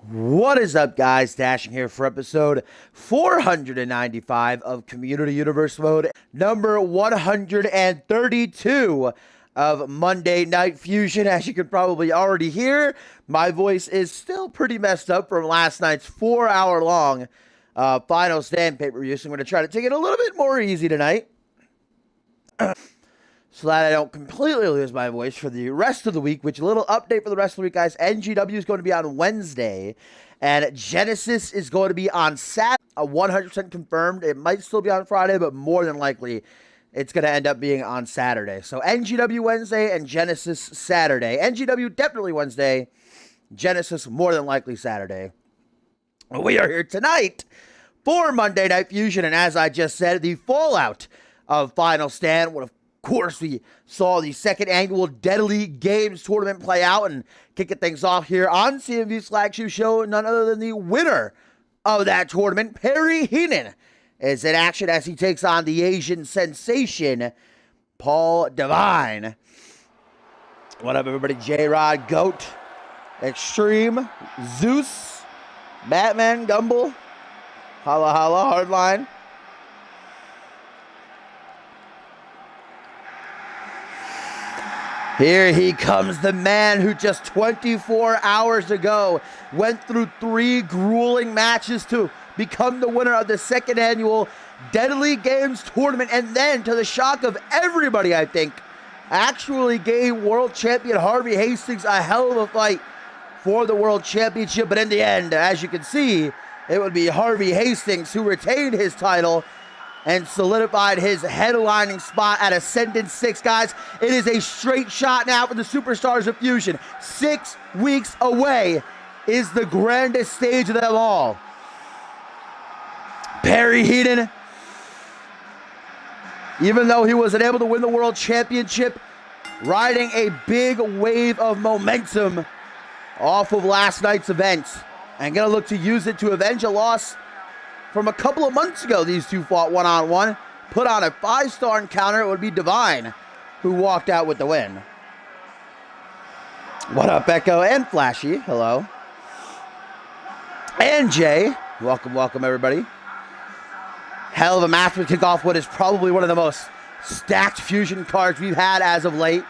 What is up, guys? Dashing here for episode 495 of Community Universe Mode, number 132 of Monday Night Fusion. As you can probably already hear, my voice is still pretty messed up from last night's 4-hour-long Final Stand pay-per-view, so I'm going to try to take it a little bit more easy tonight so that I don't completely lose my voice for the rest of the week, which a little update for the rest of the week, guys. NGW is going to be on Wednesday, and Genesis is going to be on Saturday. 100% confirmed. It might still be on Friday, but more than likely, it's going to end up being on Saturday. So NGW Wednesday and Genesis Saturday. NGW definitely Wednesday. Genesis more than likely Saturday. We are here tonight for Monday Night Fusion, and as I just said, the fallout of Final Stand. Of course, we saw the second annual Deadly Games tournament play out, and kicking things off here on CMV's flagship show, none other than the winner of that tournament, Perry Heenan, is in action as he takes on the Asian sensation, Paul Devine. What up, everybody? J-Rod, Goat, Extreme, Zeus, Batman, Gumble, Holla Holla, Hardline. Here he comes, the man who just 24 hours ago went through 3 grueling matches to become the winner of the second annual Deadly Games tournament, and then, to the shock of everybody, I think, actually gave world champion Harvey Hastings a hell of a fight for the world championship. But in the end, as you can see, it would be Harvey Hastings who retained his title and solidified his headlining spot at Ascendant 6, guys. It is a straight shot now for the Superstars of Fusion. 6 weeks away is the grandest stage of them all. Perry Heenan, even though he wasn't able to win the World Championship, riding a big wave of momentum off of last night's event, and gonna look to use it to avenge a loss from a couple of months ago. These two fought one-on-one, put on a 5-star encounter. It would be Divine who walked out with the win. What up, Echo and Flashy? Hello. And Jay. Welcome, welcome, everybody. Hell of a match to kick off what is probably one of the most stacked Fusion cards we've had as of late.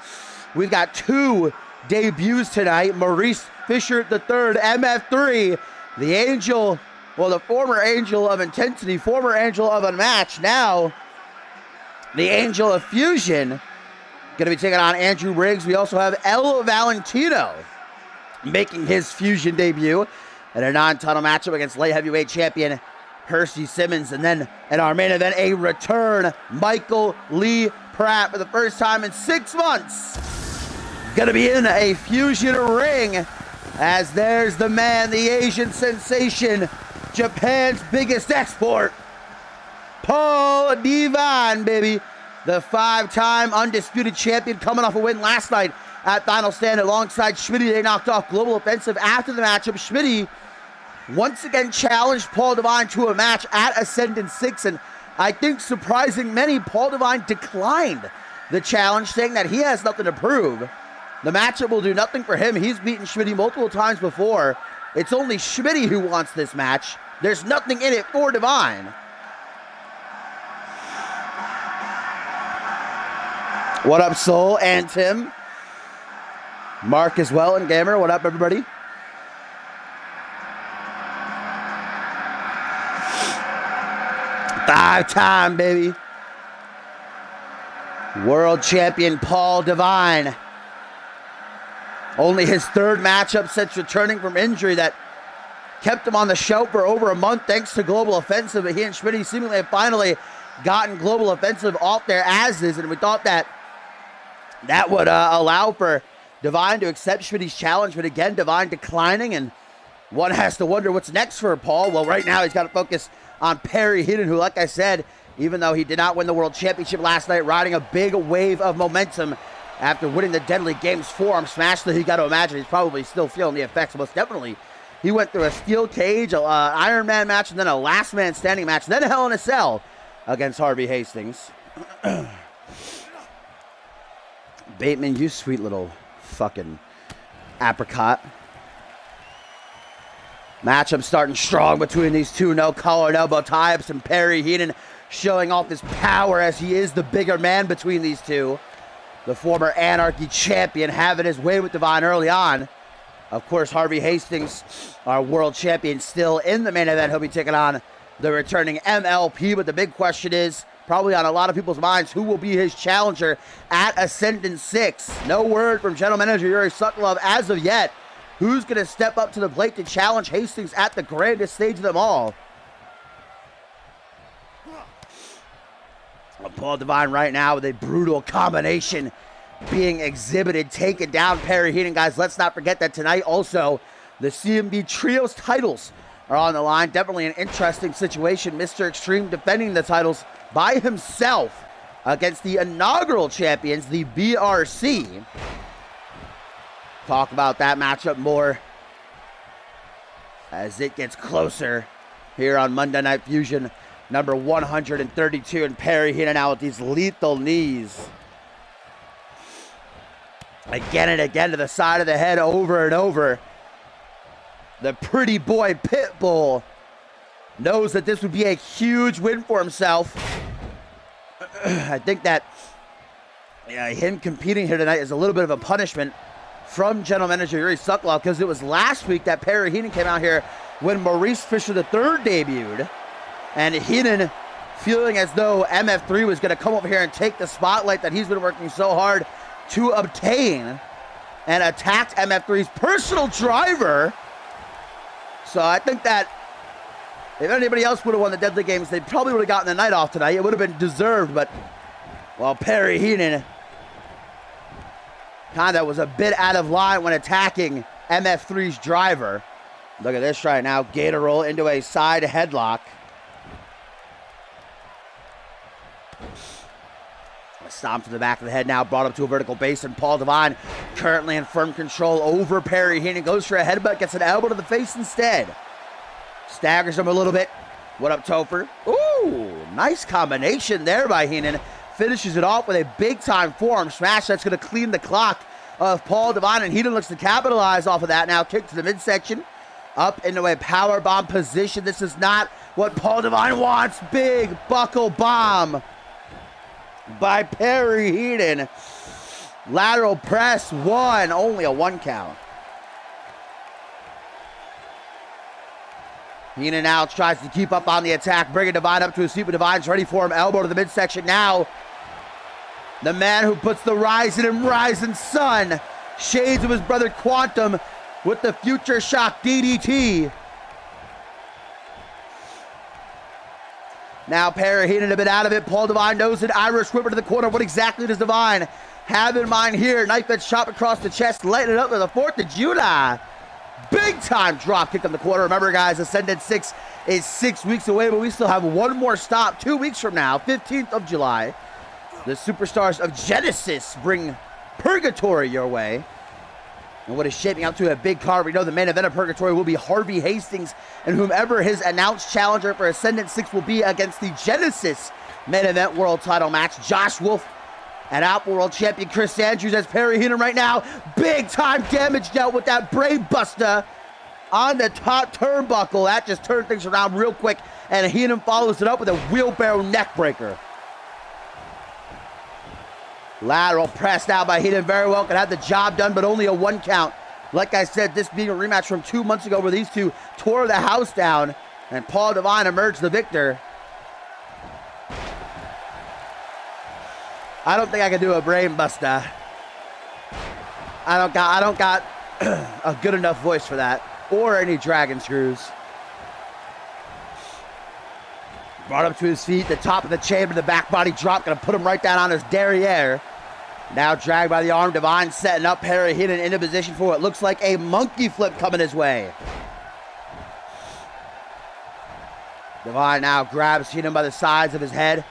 We've got 2 debuts tonight. Maurice Fisher III, MF3, the Angel. Well, the former Angel of Intensity, former Angel of Unmatched, now the Angel of Fusion, going to be taking on Andrew Riggs. We also have El Valentino making his Fusion debut in a non-title matchup against light heavyweight champion Percy Simmons. And then in our main event, a return, Michael Lee Pratt for the first time in 6 months. Going to be in a Fusion ring, as there's the man, the Asian sensation, Japan's biggest export, Paul Devine, baby. The 5-time undisputed champion, coming off a win last night at Final Stand alongside Schmitty. They knocked off Global Offensive after the matchup. Schmitty once again challenged Paul Devine to a match at Ascendant 6, and I think surprising many, Paul Devine declined the challenge, saying that he has nothing to prove. The matchup will do nothing for him. He's beaten Schmitty multiple times before. It's only Schmitty who wants this match. There's nothing in it for Devine. What up, Soul and Tim? Mark as well, and Gamer. What up, everybody? Five-time, baby. World champion Paul Devine. Only his 3rd matchup since returning from injury that kept him on the show for over a month thanks to Global Offensive. But he and Schmitty seemingly have finally gotten Global Offensive off their asses, and we thought that that would allow for Devine to accept Schmitty's challenge. But again, Devine declining, and one has to wonder what's next for Paul. Well, right now he's got to focus on Perry Heenan, who, like I said, even though he did not win the World Championship last night, riding a big wave of momentum after winning the Deadly Games forearm smash. So you got to imagine he's probably still feeling the effects. Most definitely, he went through a steel cage, an Iron Man match, and then a last man standing match, and then a Hell in a Cell against Harvey Hastings. Bateman, you sweet little fucking apricot. Matchup starting strong between these two. No collar and elbow tie-ups, and Perry Heenan showing off his power as he is the bigger man between these two. The former Anarchy champion having his way with Divine early on. Of course, Harvey Hastings, our world champion, still in the main event. He'll be taking on the returning MLP, but the big question is, probably on a lot of people's minds, who will be his challenger at Ascendant 6? No word from General Manager Yuri Sokolov as of yet. Who's going to step up to the plate to challenge Hastings at the grandest stage of them all? Paul Divine right now with a brutal combination being exhibited, taking down Perry Heenan. Guys, let's not forget that tonight also the CMV Trios titles are on the line. Definitely an interesting situation. Mr. Extreme defending the titles by himself against the inaugural champions, the BRC. Talk about that matchup more as it gets closer here on Monday Night Fusion number 132. And Perry Heenan now with these lethal knees. Again and again to the side of the head, over and over. The pretty boy Pitbull knows that this would be a huge win for himself. I think that him competing here tonight is a little bit of a punishment from General Manager Yuri Sokolov, because it was last week that Perry Heenan came out here when Maurice Fisher III debuted, and Heenan, feeling as though MF3 was going to come over here and take the spotlight that he's been working so hard to obtain, and attacked MF3's personal driver. So I think that if anybody else would have won the Deadly Games, they probably would have gotten the night off tonight. It would have been deserved, but, well, Perry Heenan kind of was a bit out of line when attacking MF3's driver. Look at this right now. Gator roll into a side headlock. A stomp to the back of the head now, brought up to a vertical base, and Paul Divine currently in firm control over Perry Heenan. Goes for a headbutt, gets an elbow to the face instead. Staggers him a little bit. What up, Topher? Ooh, nice combination there by Heenan. Finishes it off with a big-time forearm smash that's going to clean the clock of Paul Divine, and Heenan looks to capitalize off of that now. Kick to the midsection. Up into a power bomb position. This is not what Paul Divine wants. Big buckle bomb by Perry Heenan. Lateral press one. Only a 1 count. Heenan now tries to keep up on the attack, bringing Divine up to his feet, but Divine's ready for him. Elbow to the midsection now. The man who puts the rising and rising sun, shades of his brother Quantum, with the Future Shock DDT. Now Perry Heenan a bit out of it. Paul Divine knows it. Irish whipper to the corner. What exactly does Divine have in mind here? Knife edge chop across the chest, lighting it up to the 4th of July. Big time drop kick on the corner. Remember, guys, Ascendant 6 is 6 weeks away, but we still have one more stop 2 weeks from now, 15th of July. The superstars of Genesis bring Purgatory your way. And what is shaping up to a big card, we know the main event of Purgatory will be Harvey Hastings, and whomever his announced challenger for Ascendant 6 will be against the Genesis main event world title match. Josh Wolf and Apple World Champion Chris Andrews as Perry Heenan right now. Big time damage dealt with that brain buster on the top turnbuckle. That just turned things around real quick, and Heenan follows it up with a wheelbarrow neck breaker. Lateral press now by Heenan. Very well could have the job done, but only a 1 count. Like I said, this being a rematch from 2 months ago where these two tore the house down, and Paul Divine emerged the victor. I don't think I can do a brain buster. I don't got a good enough voice for that, or any dragon screws. Brought up to his feet, the top of the chamber, the back body drop, gonna put him right down on his derriere. Now dragged by the arm, Divine setting up Perry Heenan into position for what looks like a monkey flip coming his way. Divine now grabs Heenan by the sides of his head.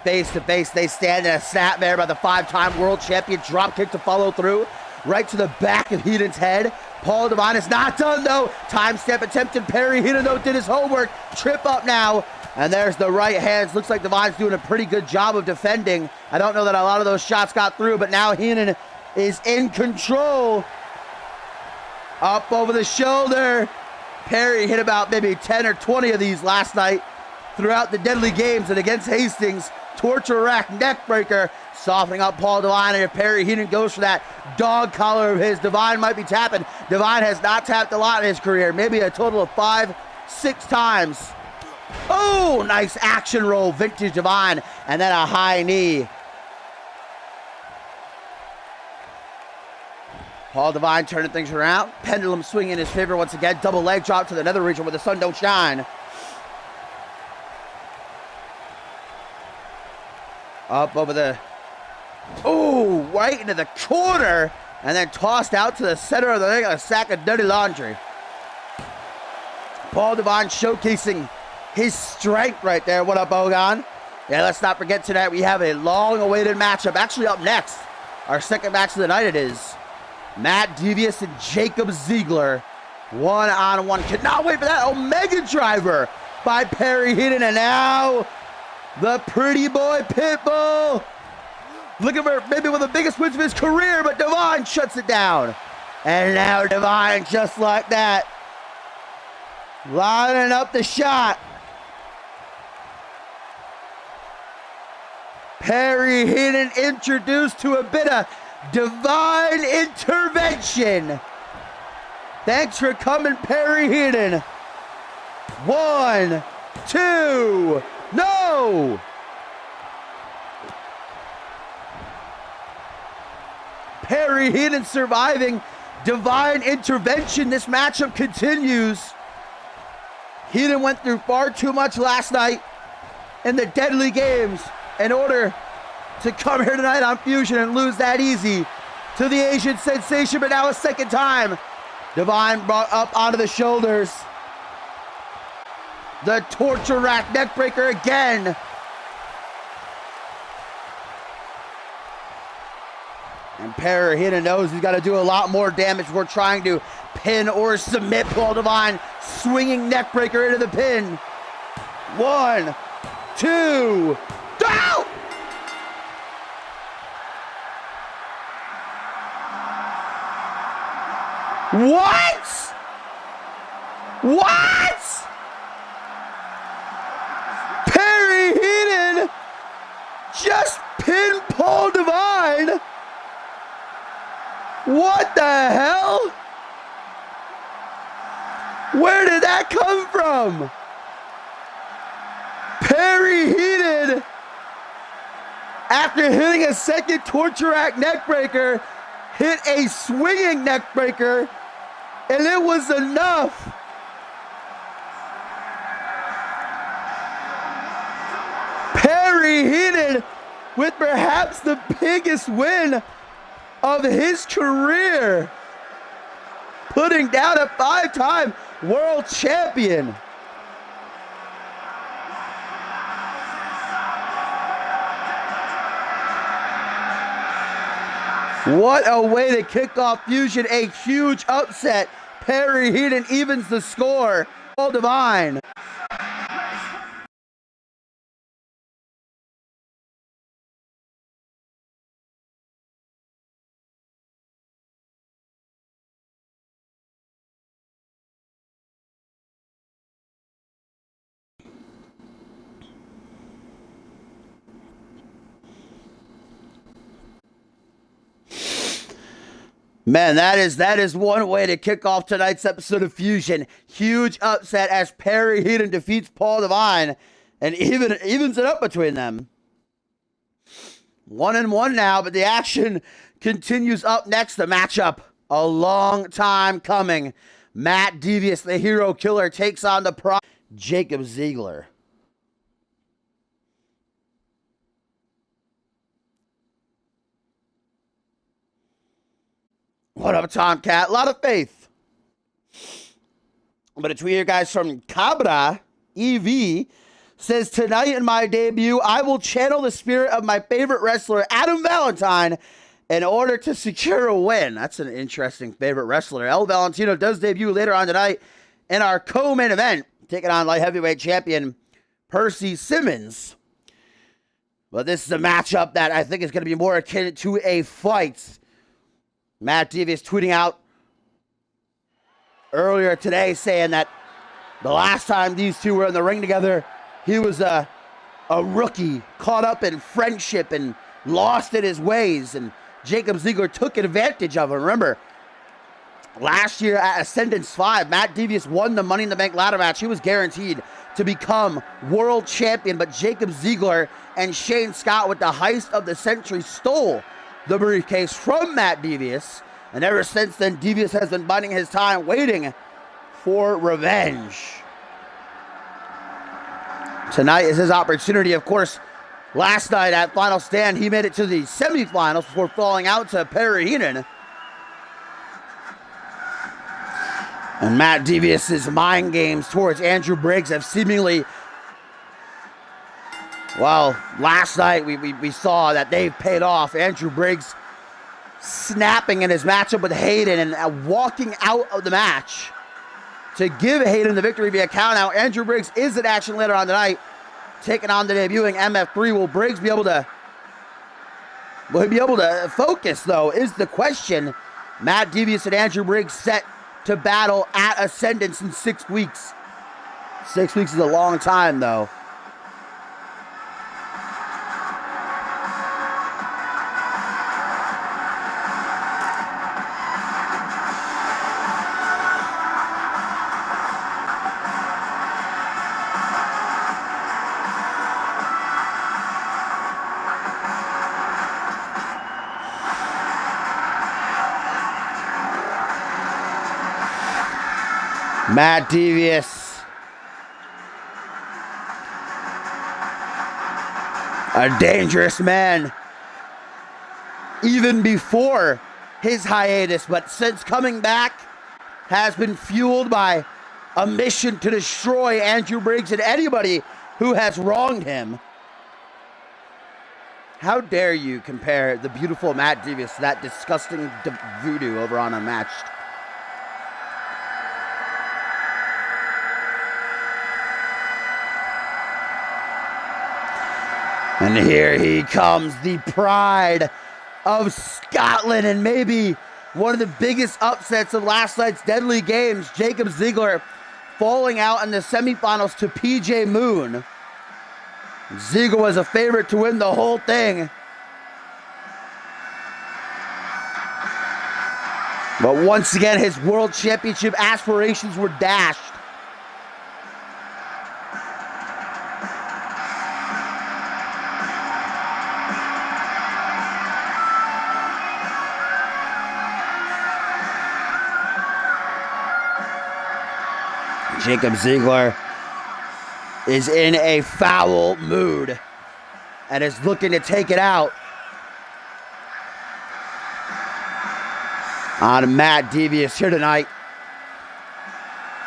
Face to face, they stand in a snap there by the 5-time world champion. Drop kick to follow through. Right to the back of Heenan's head. Paul Divine is not done though. Time step attempted. Perry Heenan though did his homework. Trip up now. And there's the right hands. Looks like Divine's doing a pretty good job of defending. I don't know that a lot of those shots got through, but now Heenan is in control. Up over the shoulder. Perry hit about maybe 10 or 20 of these last night throughout the deadly games, and against Hastings, torture rack neck breaker, softening up Paul Devine. And if Perry Heenan goes for that dog collar of his, Devine might be tapping. Devine has not tapped a lot in his career, maybe a total of 5-6 times. Oh, nice action roll, vintage Devine, and then a high knee. Paul Devine turning things around. Pendulum swing in his favor once again. Double leg drop to the nether region where the sun don't shine. Up over the... Oh, right into the corner. And then tossed out to the center of the ring like a sack of dirty laundry. Paul Devine showcasing his strength right there. What up, Bogan? Yeah, let's not forget tonight we have a long-awaited matchup. Actually, up next, our second match of the night it is. Matt Devious and Jacob Ziegler. One-on-one. Cannot wait for that Omega driver by Perry Heenan. And now, the pretty boy Pitbull. Looking for maybe one of the biggest wins of his career, but Devine shuts it down. And now Devine, just like that, lining up the shot. Perry Heenan introduced to a bit of divine intervention. Thanks for coming, Perry Heenan. 1, 2, no! Perry Heenan surviving divine intervention. This matchup continues. Heenan went through far too much last night in the deadly games in order to come here tonight on Fusion and lose that easy to the Asian sensation, but now a second time. Devine brought up onto the shoulders. The torture rack neckbreaker again. And Perry Heenan knows he's got to do a lot more damage. We're trying to pin or submit Paul Devine. Swinging neckbreaker into the pin. 1, 2, go! What? What? Perry Heenan just pinned Paul Devine. What the hell? Where did that come from? Perry Heenan, after hitting a second torture rack neckbreaker, hit a swinging neckbreaker, and it was enough. Perry Heenan with perhaps the biggest win of his career, putting down a 5-time world champion. What a way to kick off Fusion. A huge upset. Perry Heenan evens the score. Paul Devine. Man, that is one way to kick off tonight's episode of Fusion. Huge upset as Perry Heenan defeats Paul Devine and evens it up between them. 1-1 now, but the action continues up next. The matchup, a long time coming. Matt Devious, the hero killer, takes on the pro Jacob Ziegler. What up, Tomcat? A lot of faith. But a tweet here, guys, from Cabra EV says, tonight in my debut, I will channel the spirit of my favorite wrestler, Adam Valentine, in order to secure a win. That's an interesting favorite wrestler. El Valentino does debut later on tonight in our co-main event, taking on light heavyweight champion Percy Simmons. But this is a matchup that I think is going to be more akin to a fight. Matt Devious tweeting out earlier today saying that the last time these two were in the ring together, he was a rookie caught up in friendship and lost in his ways, and Jacob Ziegler took advantage of him. Remember, last year at Ascendance 5, Matt Devious won the Money in the Bank ladder match. He was guaranteed to become world champion, but Jacob Ziegler and Shane Scott with the heist of the century stole the briefcase from Matt Devious, and ever since then, Devious has been biding his time, waiting for revenge. Tonight is his opportunity. Of course, last night at Final Stand, he made it to the semifinals before falling out to Perry Heenan. And Matt Devious's mind games towards Andrew Briggs have seemingly, well, last night we saw that they've paid off. Andrew Briggs snapping in his matchup with Hayden and walking out of the match to give Hayden the victory via countout. Andrew Briggs is in action later on tonight, taking on the debuting MF3. Will Briggs be able to focus, though, is the question. Matt Devious and Andrew Briggs set to battle at Ascendance in 6 weeks. 6 weeks is a long time, though. Matt Devious, a dangerous man, even before his hiatus, but since coming back, has been fueled by a mission to destroy Andrew Briggs and anybody who has wronged him. How dare you compare the beautiful Matt Devious to that disgusting voodoo over on Unmatched? And here he comes, the pride of Scotland, and maybe one of the biggest upsets of last night's Deadly Games. Jacob Ziegler falling out in the semifinals to PJ Moon. Ziegler was a favorite to win the whole thing, but once again, his world championship aspirations were dashed. Jacob Ziegler is in a foul mood and is looking to take it out on Matt Devious here tonight.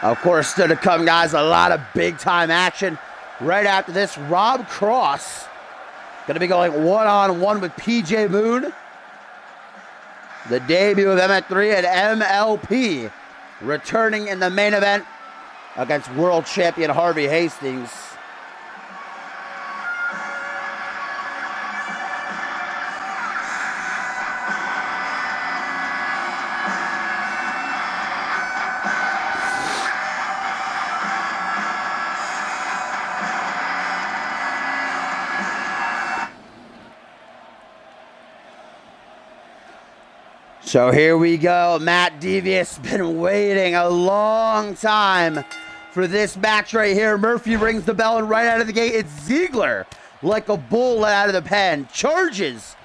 Of course, still to come, guys, a lot of big-time action. Right after this, Rob Cross going to be going one-on-one with PJ Moon. The debut of MF3 and MLP returning in the main event against world champion Harvey Hastings. So here we go. Matt Devious been waiting a long time for this match right here. Murphy rings the bell, and right out of the gate, it's Ziegler, like a bull let out of the pen, charges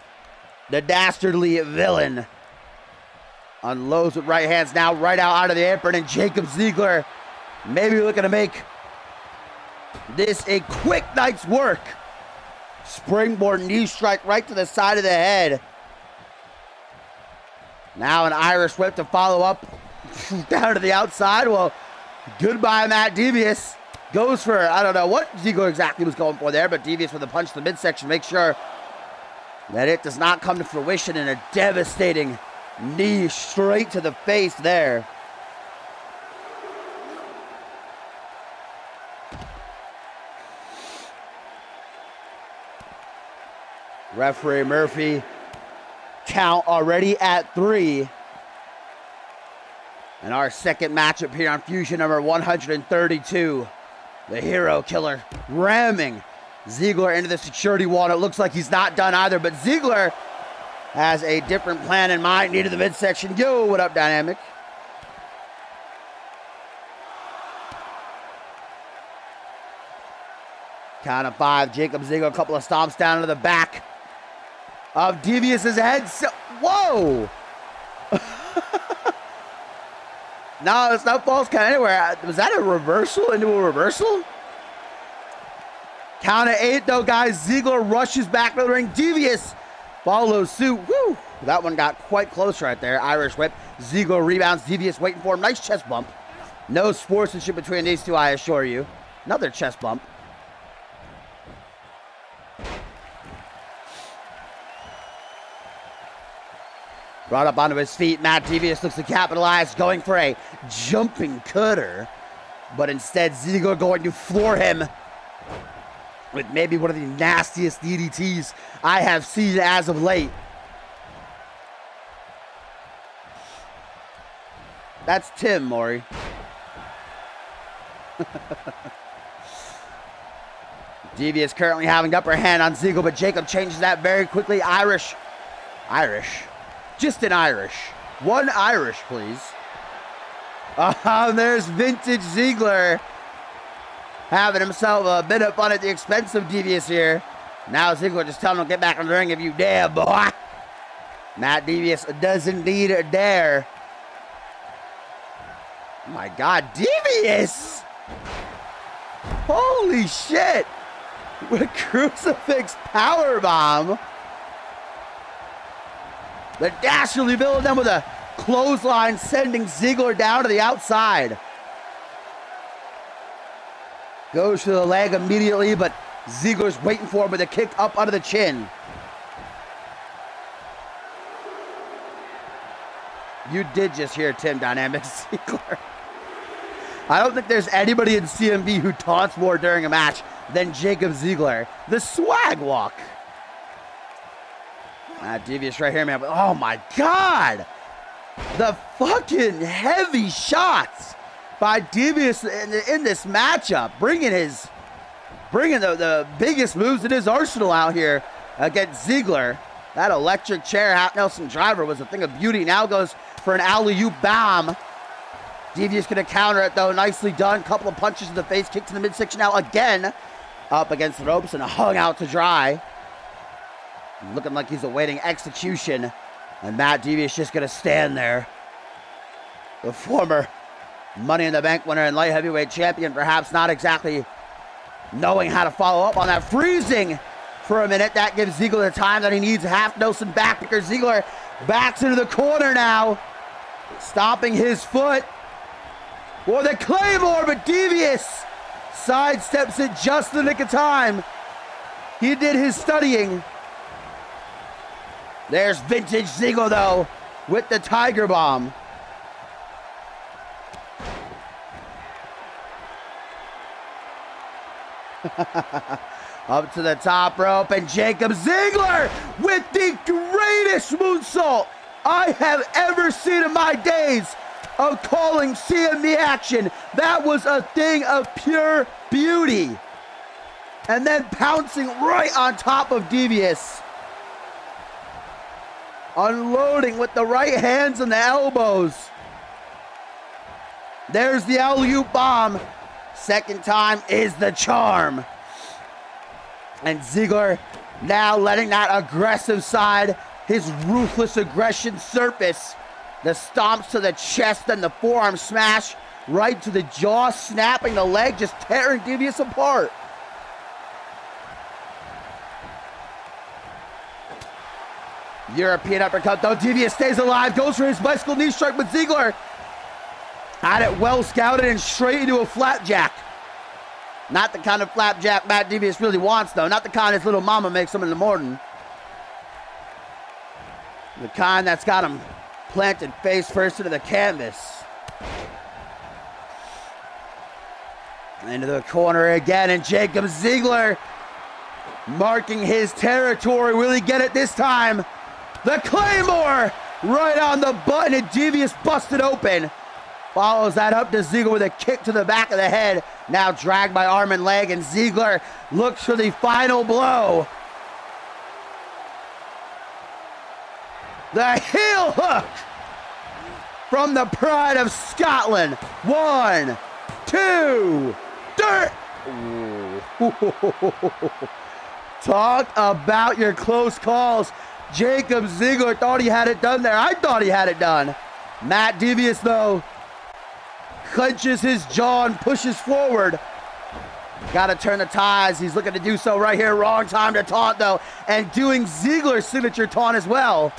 the dastardly villain. Unloads with right hands now, right out of the apron, and Jacob Ziegler maybe looking to make this a quick night's work. Springboard knee strike right to the side of the head. Now an Irish whip to follow up down to the outside. Well, goodbye, Matt Devious. Goes for, I don't know what Ziegler exactly was going for there, but Devious with a punch to the midsection. Make sure that it does not come to fruition, in a devastating knee straight to the face there. Referee Murphy, count already at 3. And our second matchup here on Fusion number 132. The Hero Killer ramming Ziggler into the security wall. And it looks like he's not done either, but Ziggler has a different plan in mind. Into the midsection. Yo, what up, Dynamic? Count of 5. Jacob Ziggler, a couple of stomps down to the back of Devious's head. Whoa! No, it's not false count anywhere. Was that a reversal into a reversal? Count of 8, though, guys. Ziggler rushes back to the ring. Devious follows suit. Woo! That one got quite close right there. Irish whip. Ziggler rebounds. Devious waiting for him. Nice chest bump. No sportsmanship between these two, I assure you. Another chest bump. Brought up onto his feet. Matt Devious looks to capitalize, going for a jumping cutter. But instead, Ziggler going to floor him with maybe one of the nastiest DDTs I have seen as of late. That's Tim, Maury. Devious currently having upper hand on Ziggler, but Jacob changes that very quickly. Irish. Just an Irish. One Irish, please. There's vintage Ziggler having himself a bit of fun at the expense of Devious here. Now Ziggler just telling him, get back in the ring if you dare, boy. Matt Devious does indeed dare. Oh my God, Devious! Holy shit! With a crucifix powerbomb. The Dasher revealed them with a clothesline, sending Ziggler down to the outside. Goes to the leg immediately, but Ziggler's waiting for him with a kick up under the chin. You did just hear Tim Dynamic Ziggler. I don't think there's anybody in CMV who taunts more during a match than Jacob Ziggler. The swag walk. Devious right here, man. But oh my God! The fucking heavy shots by Devious in this matchup, bringing the biggest moves in his arsenal out here against Ziggler. That electric chair half Nelson driver was a thing of beauty. Now goes for an alley-oop bomb. Devious gonna counter it though. Nicely done. Couple of punches in the face, kick to the midsection. Now again up against the ropes and hung out to dry. Looking like he's awaiting execution. And Matt Devious just going to stand there. The former Money in the Bank winner and light heavyweight champion, perhaps not exactly knowing how to follow up on that. Freezing for a minute. That gives Ziggler the time that he needs. Half Nelson backbreaker. Ziggler backs into the corner now. Stomping his foot. For the Claymore, but Devious sidesteps it just in the nick of time. He did his studying. There's vintage Ziggler, though, with the Tiger Bomb. Up to the top rope, and Jacob Ziggler with the greatest moonsault I have ever seen in my days of calling CMV action. That was a thing of pure beauty. And then pouncing right on top of Devious. Unloading with the right hands and the elbows. There's the alley-oop bomb. Second time is the charm. And Ziggler now letting that aggressive side, his ruthless aggression surface. The stomps to the chest and the forearm smash right to the jaw, snapping the leg, just tearing Devious apart. European uppercut, though. Devious stays alive, goes for his bicycle knee strike, but Ziggler had it well scouted and straight into a flapjack. Not the kind of flapjack Matt Devious really wants, though. Not the kind his little mama makes him in the morning. The kind that's got him planted face first into the canvas. Into the corner again, and Jacob Ziggler marking his territory. Will he get it this time? The Claymore right on the button, and Devious busted open. Follows that up to Ziggler with a kick to the back of the head. Now dragged by arm and leg, and Ziggler looks for the final blow. The heel hook from the Pride of Scotland. 1, 2, 3. Talk about your close calls. Jacob Ziggler thought he had it done there. I thought he had it done. Matt Devious, though, clenches his jaw and pushes forward. Got to turn the ties. He's looking to do so right here. Wrong time to taunt, though. And doing Ziggler's signature taunt as well.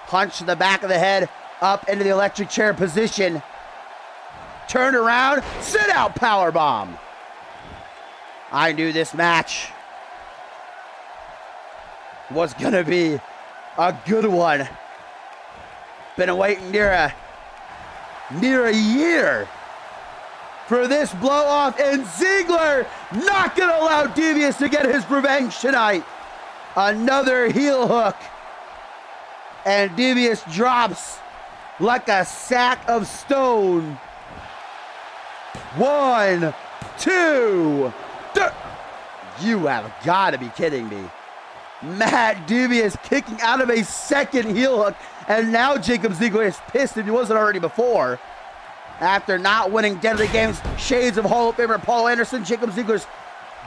Punch to the back of the head. Up into the electric chair position. Turn around. Sit out powerbomb. I knew this match was going to be a good one. Been waiting near a year for this blow off, and Ziggler not going to allow Devious to get his revenge tonight. Another heel hook, and Devious drops like a sack of stone. 1, 2, 3. You have got to be kidding me. Matt Devious kicking out of a second heel hook, and now Jacob Ziggler is pissed if he wasn't already before. After not winning Deadly Games, shades of Hall of Famer Paul Anderson, Jacob Ziggler's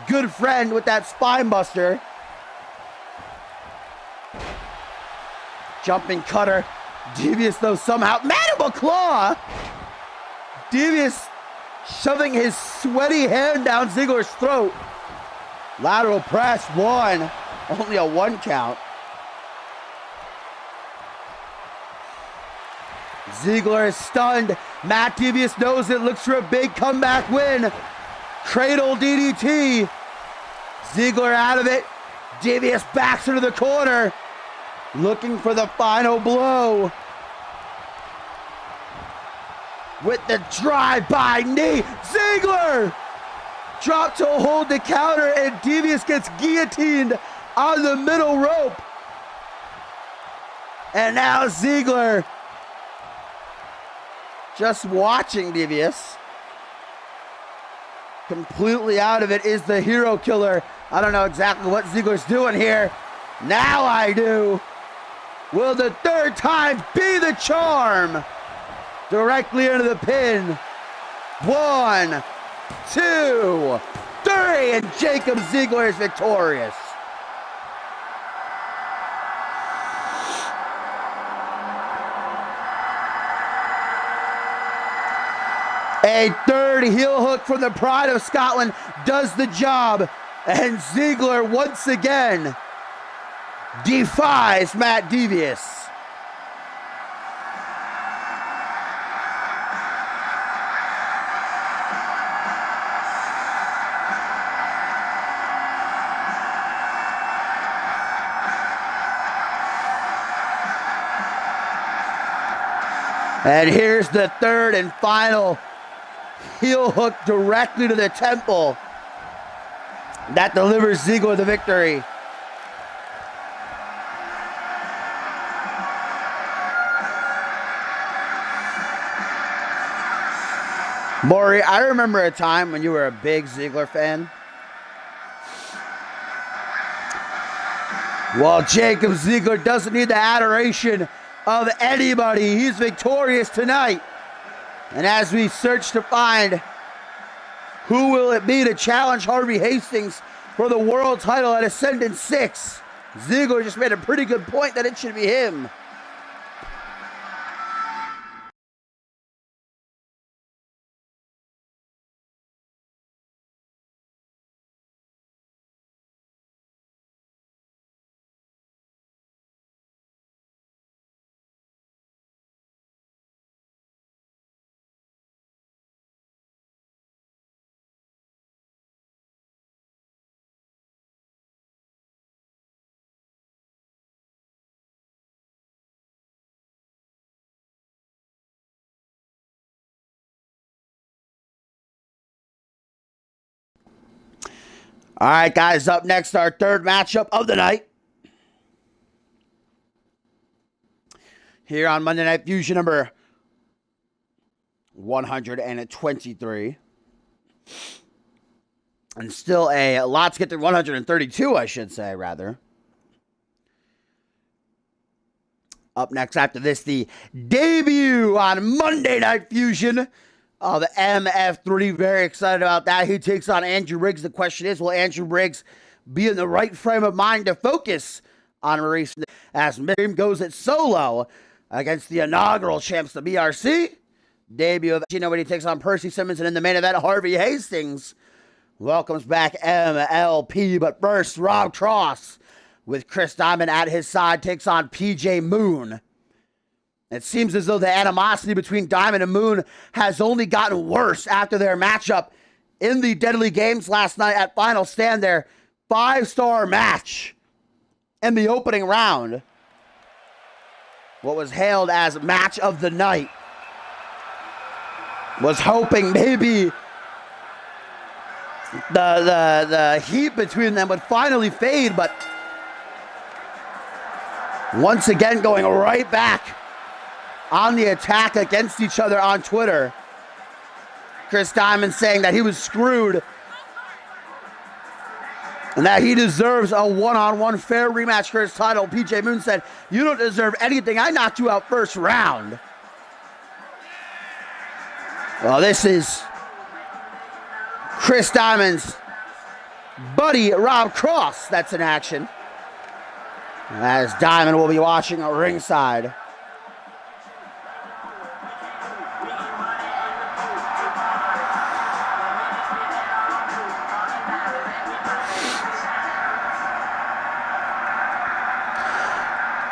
good friend with that spine buster. Jumping cutter. Devious, though, somehow. Mandible claw! Devious shoving his sweaty hand down Ziggler's throat. Lateral press, 1. Only a 1 count. Ziggler is stunned. Matt Devious knows it. Looks for a big comeback win. Cradle DDT. Ziggler out of it. Devious backs into the corner. Looking for the final blow. With the drive-by knee. Ziggler! Drop to hold the counter, and Devious gets guillotined on the middle rope. And now Ziggler just watching Devious. Completely out of it is the hero killer. I don't know exactly what Ziggler's doing here. Now I do. Will the third time be the charm? Directly into the pin. 1, 2, 3, and Jacob Ziggler is victorious. A third heel hook from the Pride of Scotland does the job, and Ziggler once again defies Matt Devious. And here's the third and final heel hook directly to the temple that delivers Ziggler the victory. Maury, I remember a time when you were a big Ziggler fan. Well, Jacob Ziggler doesn't need the adoration of anybody. He's victorious tonight. And as we search to find who will it be to challenge Harvey Hastings for the world title at Ascendant 6, Ziggler just made a pretty good point that it should be him. All right, guys, up next, our third matchup of the night. Here on Monday Night Fusion number 123. And still a lot to get to 132, I should say, rather. Up next after this, the debut on Monday Night Fusion of the MF3. Very excited about that. He takes on Andrew Briggs. The question is, will Andrew Briggs be in the right frame of mind to focus on Maurice as Dream goes it solo against the inaugural champs, the BRC? Debut of nobody takes on Percy Simmons, and in the main event, Harvey Hastings welcomes back MLP. But first, Rob Cross, with Chris Diamond at his side, takes on PJ Moon. It seems as though the animosity between Diamond and Moon has only gotten worse after their matchup in the Deadly Games last night at Final Stand. Their 5-star match in the opening round, what was hailed as match of the night, was hoping maybe the heat between them would finally fade, but once again going right back on the attack against each other on Twitter. Chris Diamond saying that he was screwed and that he deserves a one-on-one fair rematch for his title. PJ Moon said, "You don't deserve anything. I knocked you out first round." Well, this is Chris Diamond's buddy, Rob Cross, that's in action, as Diamond will be watching at ringside.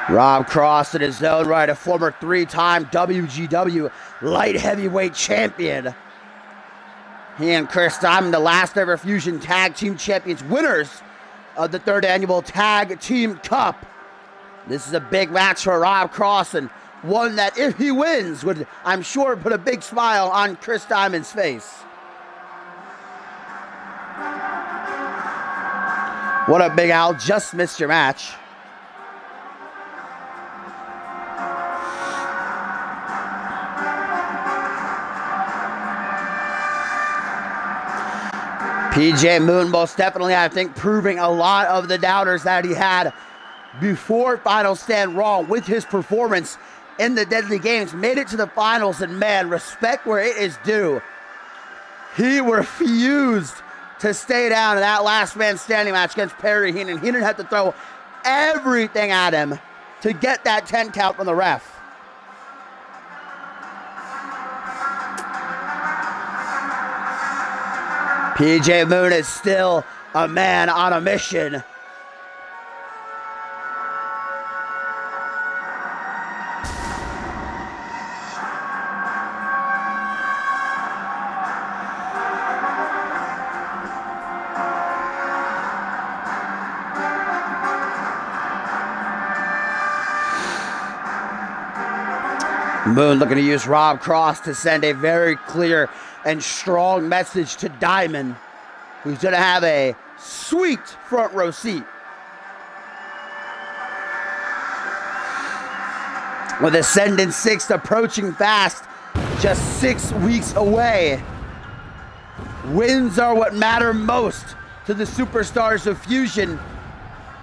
Rob Cross in his own right, a former 3-time WGW light heavyweight champion. He and Chris Diamond, the last ever Fusion Tag Team Champions, winners of the 3rd Annual Tag Team Cup. This is a big match for Rob Cross, and one that, if he wins, would, I'm sure, put a big smile on Chris Diamond's face. What up, Big Al? Just missed your match. PJ Moon most definitely, I think, proving a lot of the doubters that he had before Final Stand wrong with his performance in the Deadly Games. Made it to the finals, and man, respect where it is due. He refused to stay down in that last man standing match against Perry Heenan. Heenan had to throw everything at him to get that 10 count from the ref. PJ Moon is still a man on a mission. Moon looking to use Rob Cross to send a very clear and strong message to Diamond, who's going to have a sweet front row seat. With Ascendant 6 approaching fast, just 6 weeks away. Wins are what matter most to the superstars of Fusion,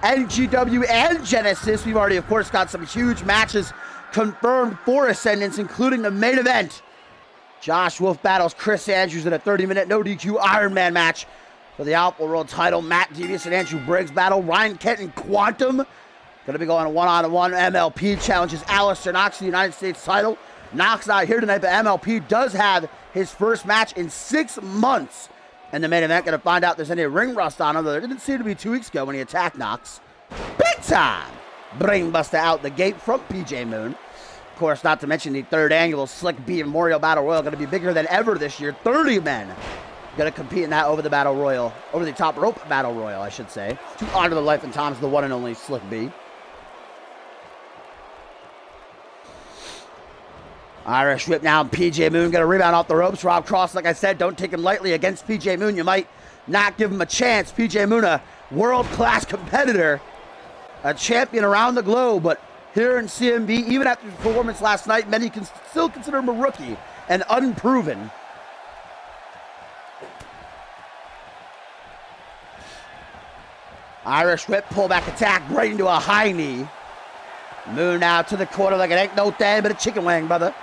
NGW, and Genesis. We've already, of course, got some huge matches confirmed for Ascendance, including the main event. Josh Wolf battles Chris Andrews in a 30-minute no DQ Iron Man match for the Alpha World title. Matt Devious and Andrew Briggs battle. Ryan Kent and Quantum going to be going one-on-one. MLP challenges Alistair Knox to the United States title. Knox not here tonight, but MLP does have his first match in 6 months. And the main event, going to find out there's any ring rust on him, though there didn't seem to be 2 weeks ago when he attacked Knox. Big time! Brainbuster out the gate from PJ Moon. Of course, not to mention the 3rd annual Slick B Memorial Battle Royal, going to be bigger than ever this year. 30 men going to compete in that over the Battle Royal, over the top rope Battle Royal, I should say, to honor the life and times of the one and only Slick B. Irish whip now, PJ Moon going to rebound off the ropes. Rob Cross, like I said, don't take him lightly against PJ Moon. You might not give him a chance. PJ Moon, a world-class competitor, a champion around the globe, but here in CMV, even after his performance last night, many can still consider him a rookie and unproven. Irish whip, pullback attack, right into a high knee. Moon out to the corner like it ain't no thing but a chicken wing, brother.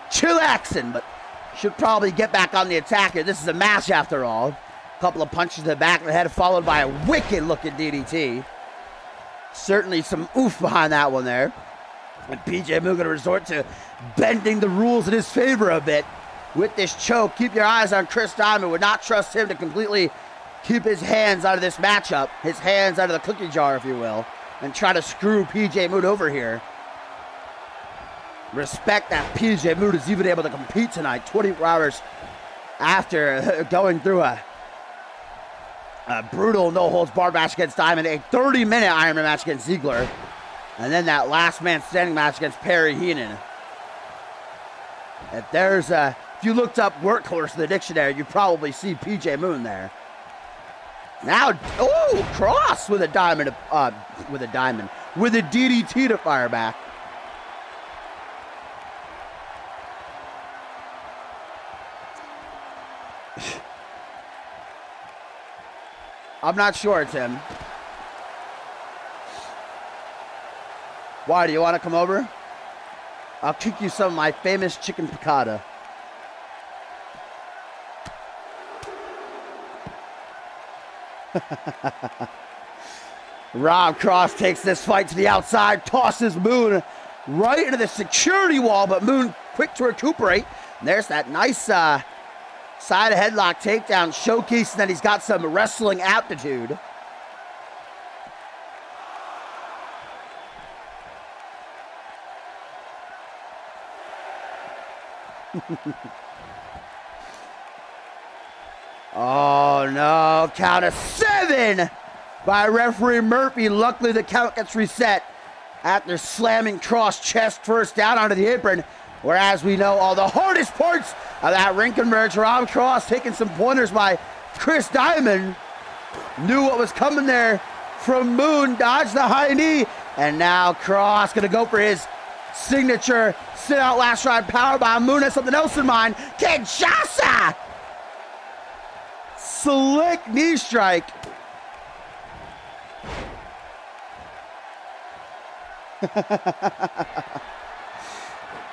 Chillaxing, but should probably get back on the attack here. This is a match after all. A couple of punches to the back of the head followed by a wicked-looking DDT. Certainly some oof behind that one there. And PJ Moon going to resort to bending the rules in his favor a bit with this choke. Keep your eyes on Chris Diamond. Would not trust him to completely keep his hands out of this matchup. His hands out of the cookie jar, if you will. And try to screw PJ Moon over here. Respect that PJ Moon is even able to compete tonight, 24 hours after going through a brutal no-holds-barred match against Diamond, a 30-minute Ironman match against Ziegler, and then that last man standing match against Perry Heenan. If you looked up workhorse in the dictionary, you'd probably see PJ Moon there. Now, Cross with a DDT to fire back. I'm not sure, Tim. Why, do you want to come over? I'll cook you some of my famous chicken piccata. Rob Cross takes this fight to the outside, tosses Moon right into the security wall, but Moon quick to recuperate. And there's that nice side of headlock takedown, showcasing that he's got some wrestling aptitude. Oh no, count of 7 by referee Murphy. Luckily the count gets reset after slamming Cross chest first down onto the apron. Whereas we know all the hardest parts of that ring converge. Rob Cross taking some pointers by Chris Diamond. Knew what was coming there from Moon. Dodged the high knee. And now Cross going to go for his signature sit out last ride power by Moon. Has something else in mind. Kinshasa! Slick knee strike.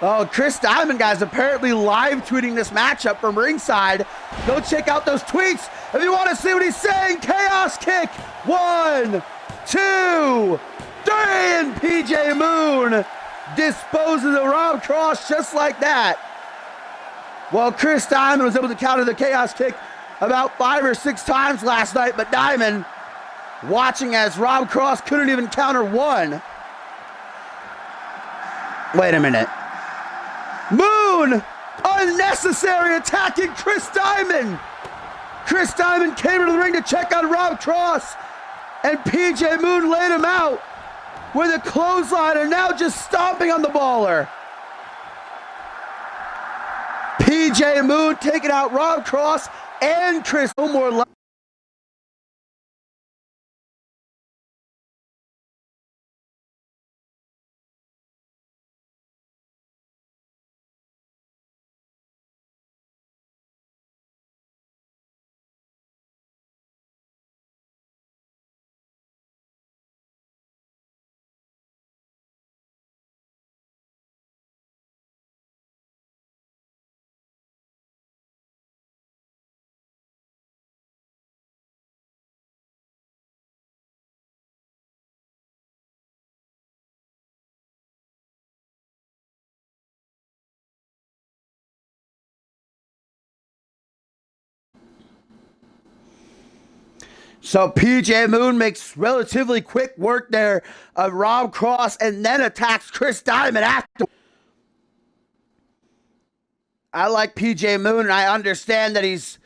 Oh, Chris Diamond, guys, apparently live tweeting this matchup from ringside. Go check out those tweets if you want to see what he's saying. Chaos kick. 1, 2, 3, and PJ Moon disposes of Rob Cross just like that. Well, Chris Diamond was able to counter the chaos kick about 5 or 6 times last night, but Diamond watching as Rob Cross couldn't even counter one. Wait a minute. Moon! Unnecessary attacking Chris Diamond! Chris Diamond came into the ring to check on Rob Cross, and PJ Moon laid him out with a clothesline and now just stomping on the baller. PJ Moon taking out Rob Cross and Chris. No more. So PJ Moon makes relatively quick work there of Rob Cross and then attacks Chris Diamond after. I like PJ Moon, and I understand that he's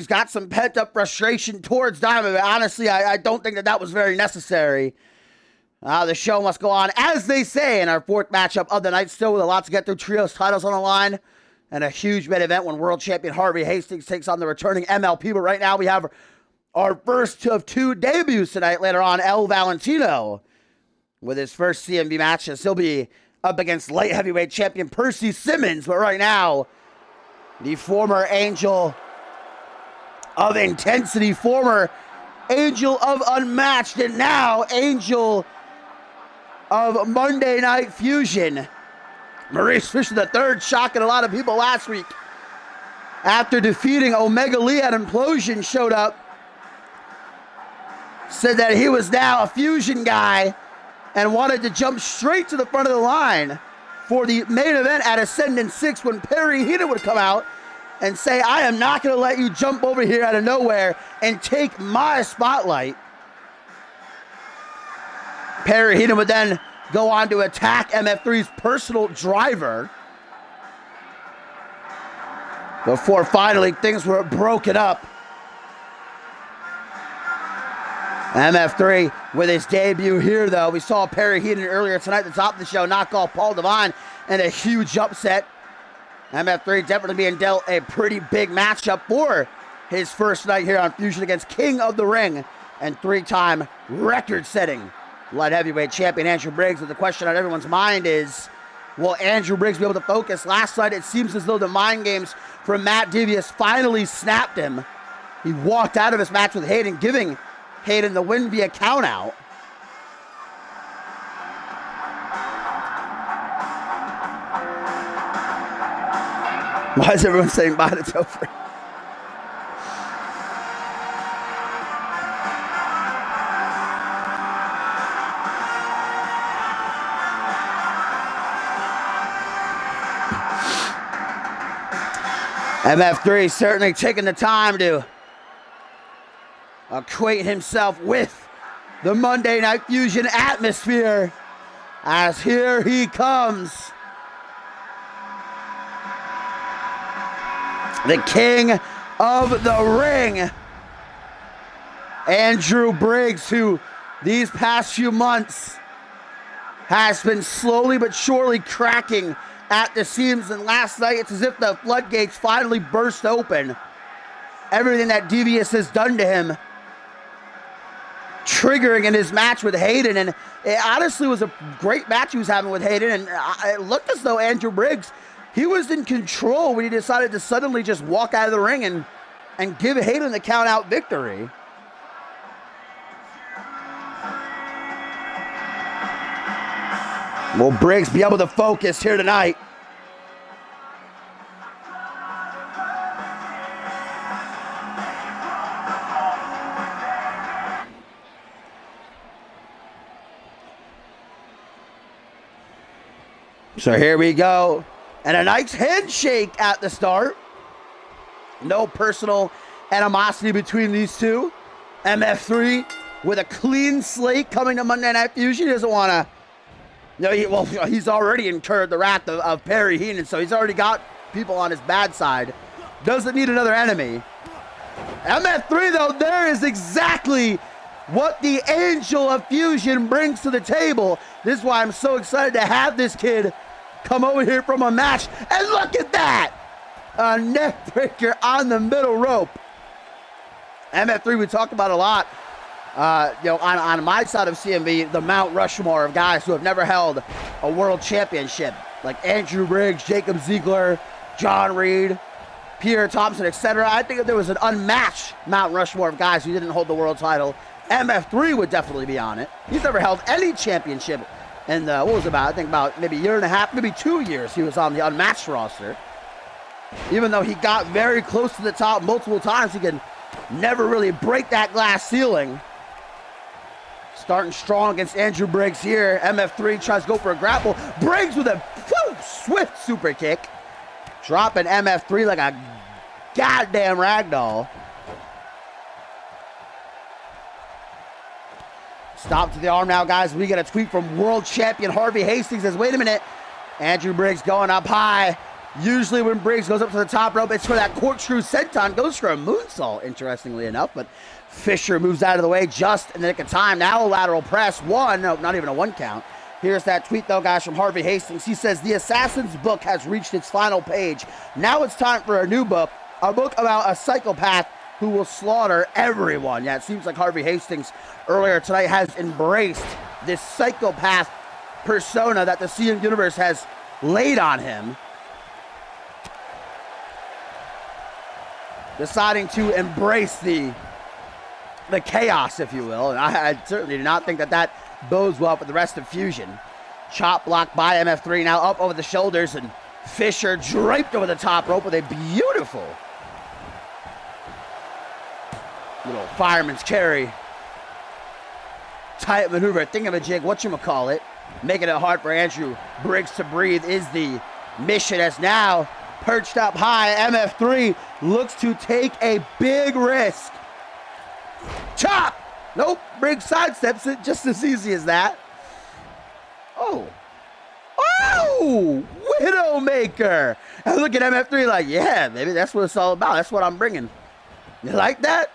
got some pent-up frustration towards Diamond, but honestly, I don't think that was very necessary. The show must go on, as they say, in our 4th matchup of the night, still with a lot to get through. Trios titles on the line, and a huge main event when world champion Harvey Hastings takes on the returning MLP. But right now, we have our first of 2 debuts tonight. Later on, El Valentino with his first CMV match, as he'll be up against light heavyweight champion Percy Simmons. But right now, the former Angel of Intensity, former Angel of Unmatched, and now Angel of Monday Night Fusion, Maurice Fisher III, shocking a lot of people last week after defeating Omega Lee at Implosion, showed up, said that he was now a Fusion guy and wanted to jump straight to the front of the line for the main event at Ascendant 6 when Perry Heenan would come out and say, I am not going to let you jump over here out of nowhere and take my spotlight. Perry Heenan would then go on to attack MF3's personal driver before finally things were broken up. MF3 with his debut here, though. We saw Perry Heenan earlier tonight at the top of the show knock off Paul Devine in a huge upset. MF3 definitely being dealt a pretty big matchup for his first night here on Fusion against King of the Ring and three-time record-setting light heavyweight champion Andrew Briggs. But the question on everyone's mind is, will Andrew Briggs be able to focus? Last night, it seems as though the mind games from Matt Devious finally snapped him. He walked out of his match with Hayden, giving Hayden the win via countout. Why is everyone saying bye to Topher? MF3 certainly taking the time to acquaint himself with the Monday Night Fusion atmosphere, as here he comes, the King of the Ring, Andrew Briggs, who these past few months has been slowly but surely cracking at the seams, and last night it's as if the floodgates finally burst open. Everything that Devious has done to him, triggering in his match with Hayden, and it honestly was a great match he was having with Hayden, and it looked as though Andrew Briggs, he was in control when he decided to suddenly just walk out of the ring and give Hayden the count-out victory. Will Briggs be able to focus here tonight? So here we go. And a nice handshake at the start. No personal animosity between these two. MF3 with a clean slate coming to Monday Night Fusion. He doesn't want to... No, he's already incurred the wrath of Perry Heenan, so he's already got people on his bad side. Doesn't need another enemy. MF3, though, there is exactly what the Angel of Fusion brings to the table. This is why I'm so excited to have this kid come over here from a match. And look at that! A neck breaker on the middle rope. MF3 we talked about a lot. On my side of CMV, the Mount Rushmore of guys who have never held a world championship, like Andrew Briggs, Jacob Ziegler, John Reed, Pierre Thompson, etc. I think if there was an unmatched Mount Rushmore of guys who didn't hold the world title, MF3 would definitely be on it. He's never held any championship in what was about, I think about maybe a year and a half, maybe 2 years he was on the unmatched roster. Even though he got very close to the top multiple times, he could never really break that glass ceiling. Starting strong against Andrew Briggs here. MF3 tries to go for a grapple. Briggs with a swift super kick. Dropping MF3 like a goddamn ragdoll. Stop to the arm now, guys. We get a tweet from world champion Harvey Hastings. Says, wait a minute. Andrew Briggs going up high. Usually when Briggs goes up to the top rope, it's for that corkscrew senton. Goes for a moonsault, interestingly enough. But Fisher moves out of the way just in the nick of time. Now a lateral press. No, not even a one count. Here's that tweet, though, guys, from Harvey Hastings. He says, the Assassin's book has reached its final page. Now it's time for a new book. A book about a psychopath who will slaughter everyone. Yeah, it seems like Harvey Hastings earlier tonight has embraced this psychopath persona that the CM Universe has laid on him, deciding to embrace the chaos, if you will. And I certainly do not think that that bodes well for the rest of Fusion. Chop block by MF3, now up over the shoulders, and Fisher draped over the top rope with a beautiful little fireman's carry type maneuver, thingamajig, whatchamacallit. Making it hard for Andrew Briggs to breathe is the mission, as now perched up high, MF3 looks to take a big risk. Chop! Nope, Briggs sidesteps it just as easy as that. Oh. Oh! Widowmaker! And look at MF3 like, yeah, baby, that's what it's all about. That's what I'm bringing. You like that?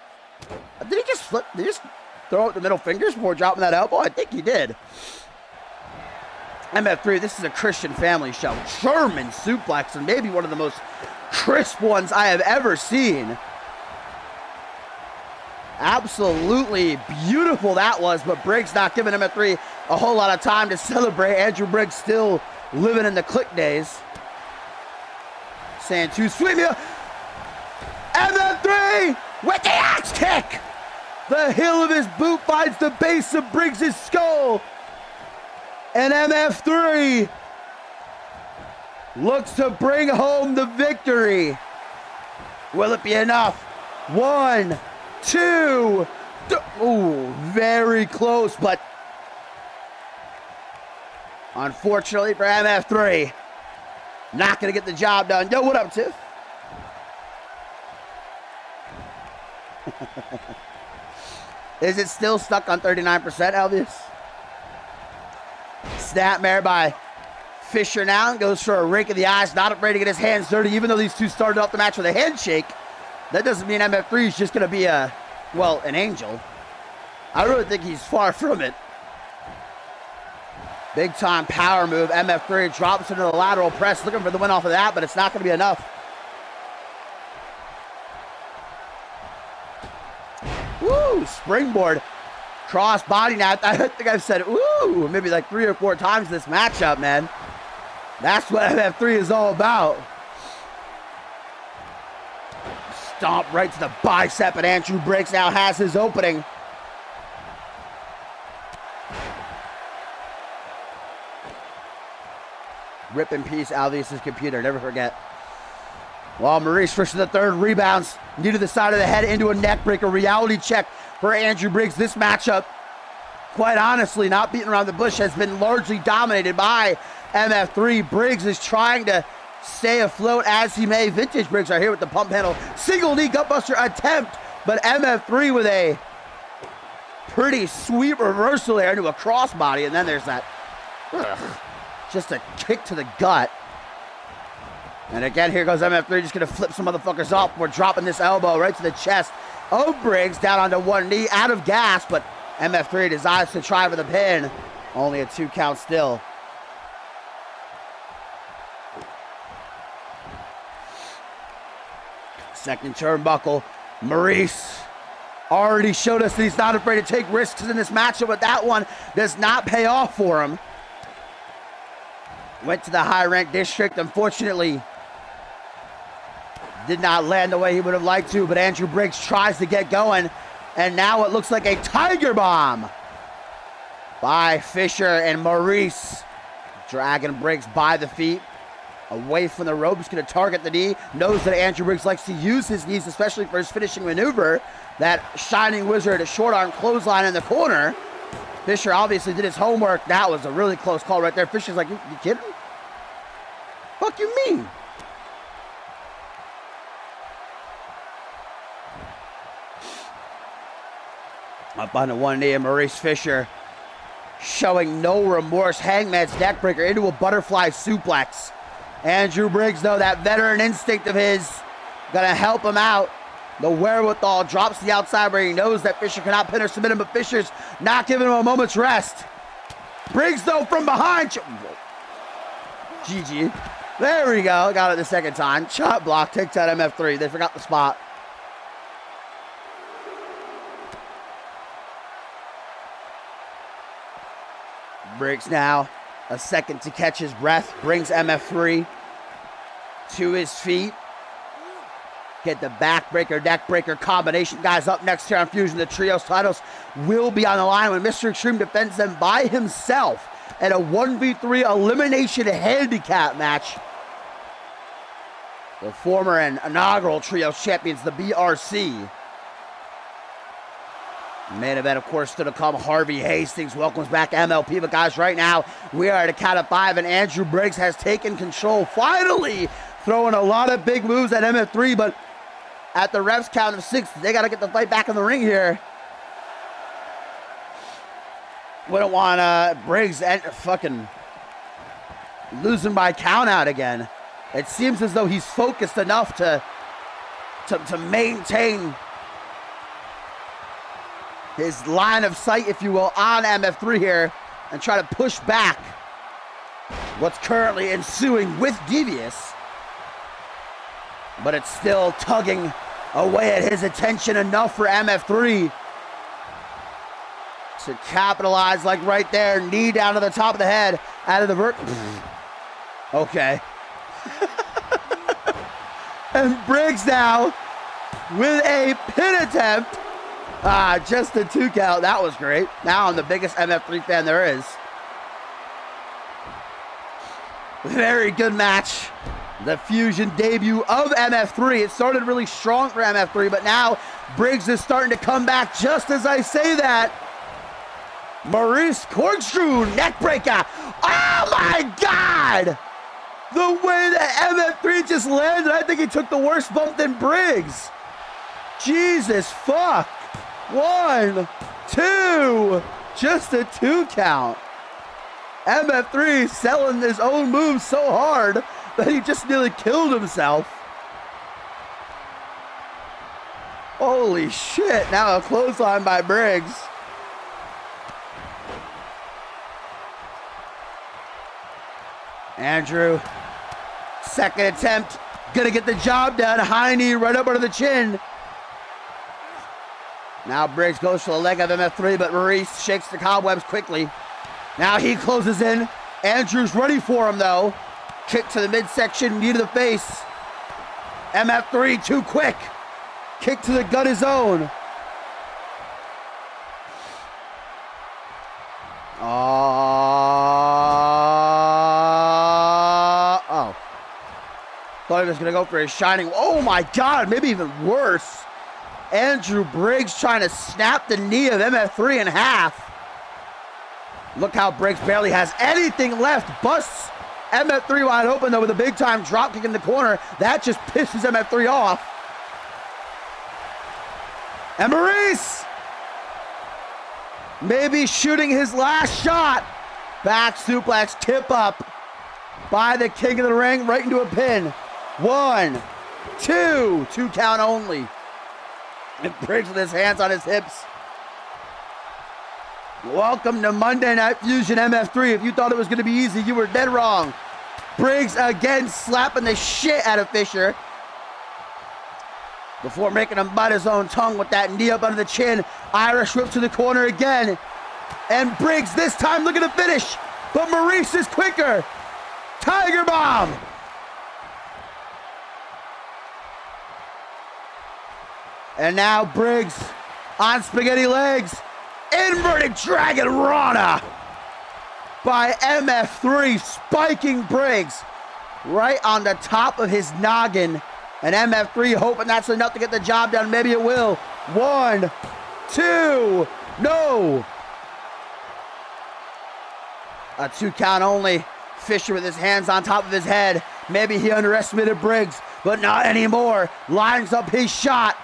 Did he just flip? Did he just throw out the middle fingers before dropping that elbow? I think he did. MF3, this is a Christian family show. German suplex, and maybe one of the most crisp ones I have ever seen. Absolutely beautiful that was, but Briggs not giving MF3 a whole lot of time to celebrate. Andrew Briggs still living in the click days. Saying too sweet me. MF3 with the axe kick. The heel of his boot finds the base of Briggs' skull. And MF3 looks to bring home the victory. Will it be enough? 1, 2, ooh, very close, but unfortunately for MF3, not gonna get the job done. Yo, what up, Tiff? Is it still stuck on 39%, Elvis? Snapmare by Fisher now, goes for a rake of the eyes, not afraid to get his hands dirty, even though these two started off the match with a handshake. That doesn't mean MF3 is just going to be an angel. I really think he's far from it. Big time power move. MF3 drops into the lateral press, looking for the win off of that, but it's not going to be enough. Woo! Springboard. Cross body now. I think I've said ooh maybe like 3 or 4 times this matchup, man. That's what MF3 is all about. Stomp right to the bicep, and Andrew Briggs now has his opening. Rip in peace, Alvius' computer, never forget. While Maurice Fisher III rebounds, knee to the side of the head into a neck breaker. Reality check for Andrew Briggs. This matchup, quite honestly, not beating around the bush, has been largely dominated by MF3. Briggs is trying to stay afloat as he may. Vintage Briggs right here with the pump handle. Single knee gutbuster attempt, but MF3 with a pretty sweet reversal there into a crossbody, and then there's that, just a kick to the gut. And again, here goes MF3, just gonna flip some motherfuckers off. We're dropping this elbow right to the chest of Briggs, down onto one knee, out of gas, but MF3 decides to try for the pin. Only a 2 count still. Second turnbuckle. Maurice already showed us that he's not afraid to take risks in this matchup, but that one does not pay off for him. Went to the high rank district, unfortunately did not land the way he would have liked to, but Andrew Briggs tries to get going, and now it looks like a tiger bomb by Fisher, and Maurice dragging Briggs by the feet away from the ropes, going to target the knee. Knows that Andrew Briggs likes to use his knees, especially for his finishing maneuver, that Shining Wizard, a short arm clothesline in the corner. Fisher obviously did his homework. That was a really close call right there. Fisher's like, you kidding? Fuck you mean? Up on the one knee, and Maurice Fisher showing no remorse. Hangman's neckbreaker into a butterfly suplex. Andrew Briggs, though, that veteran instinct of his, gonna help him out. The wherewithal, drops the outside where he knows that Fisher cannot pin or submit him, but Fisher's not giving him a moment's rest. Briggs, though, from behind. GG. There we go. Got it the second time. Chop block, takes out MF3. They forgot the spot. Briggs now A second to catch his breath. Brings MF3 to his feet. Get the backbreaker, neckbreaker combination. Guys, up next here on Fusion, the Trios titles will be on the line when Mr. Extreme defends them by himself at a 1v3 elimination handicap match. The former and inaugural Trios champions, the BRC. Main event, of course, still to come. Harvey Hastings welcomes back MLP. But guys, right now, we are at a count of 5, and Andrew Briggs has taken control. Finally throwing a lot of big moves at MF3, but at the ref's count of 6, they got to get the fight back in the ring here. We don't want Briggs fucking losing by count out again. It seems as though he's focused enough to maintain his line of sight, if you will, on MF3 here and try to push back what's currently ensuing with Devious. But it's still tugging away at his attention enough for MF3 to capitalize, like right there. Knee down to the top of the head, out of the okay. And Briggs now with a pin attempt. Just a 2 count. That was great. Now I'm the biggest MF3 fan there is. Very good match. The Fusion debut of MF3. It started really strong for MF3, but now Briggs is starting to come back just as I say that. Maurice corkscrew neckbreaker. Oh my God! The way that MF3 just landed, I think he took the worse bump than Briggs. Jesus fuck. 1, 2, just a 2 count. MF3 selling his own moves so hard that he just nearly killed himself. Holy shit, now a clothesline by Briggs. Andrew, second attempt, gonna get the job done. High knee right up under the chin. Now Briggs goes for the leg of MF3, but Maurice shakes the cobwebs quickly. Now he closes in. Andrew's ready for him, though. Kick to the midsection, knee to the face. MF3 too quick. Kick to the gut is own. Oh. Thought he was going to go for his shining. Oh my God, maybe even worse. Andrew Briggs trying to snap the knee of MF3 in half. Look how Briggs barely has anything left. Busts MF3 wide open, though, with a big-time dropkick in the corner. That just pisses MF3 off. And Maurice maybe shooting his last shot. Back suplex, tip up by the king of the ring, right into a pin. 1, 2, 2 count only. And Briggs with his hands on his hips. Welcome to Monday Night Fusion MF3. If you thought it was going to be easy, you were dead wrong. Briggs again slapping the shit out of Fisher before making him bite his own tongue with that knee up under the chin. Irish whip to the corner again. And Briggs this time looking to finish, but Maurice is quicker. Tiger Bomb. And now Briggs on spaghetti legs. Inverted Dragon Rana by MF3, spiking Briggs right on the top of his noggin. And MF3 hoping that's enough to get the job done. Maybe it will. 1, 2, no. A 2 count only. Fisher with his hands on top of his head. Maybe he underestimated Briggs, but not anymore. Lines up his shot.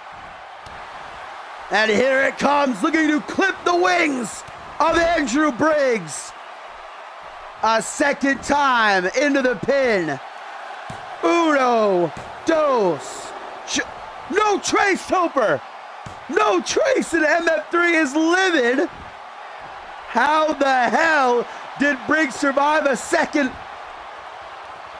And here it comes, looking to clip the wings of Andrew Briggs. A second time into the pin. Uno, dos. No trace, Topper. No trace, and MF3 is livid. How the hell did Briggs survive a second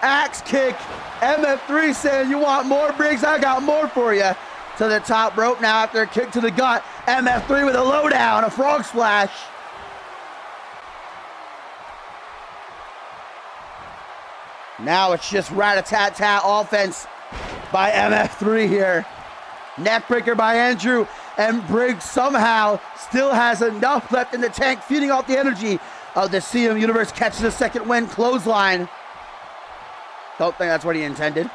axe kick? MF3 saying, you want more, Briggs? I got more for you. To the top rope now after a kick to the gut. MF3 with a lowdown, a frog splash. Now it's just rat-a-tat-tat offense by MF3 here. Neckbreaker by Andrew, and Briggs somehow still has enough left in the tank, feeding off the energy of the CM Universe. Catches a second win, clothesline. Don't think that's what he intended.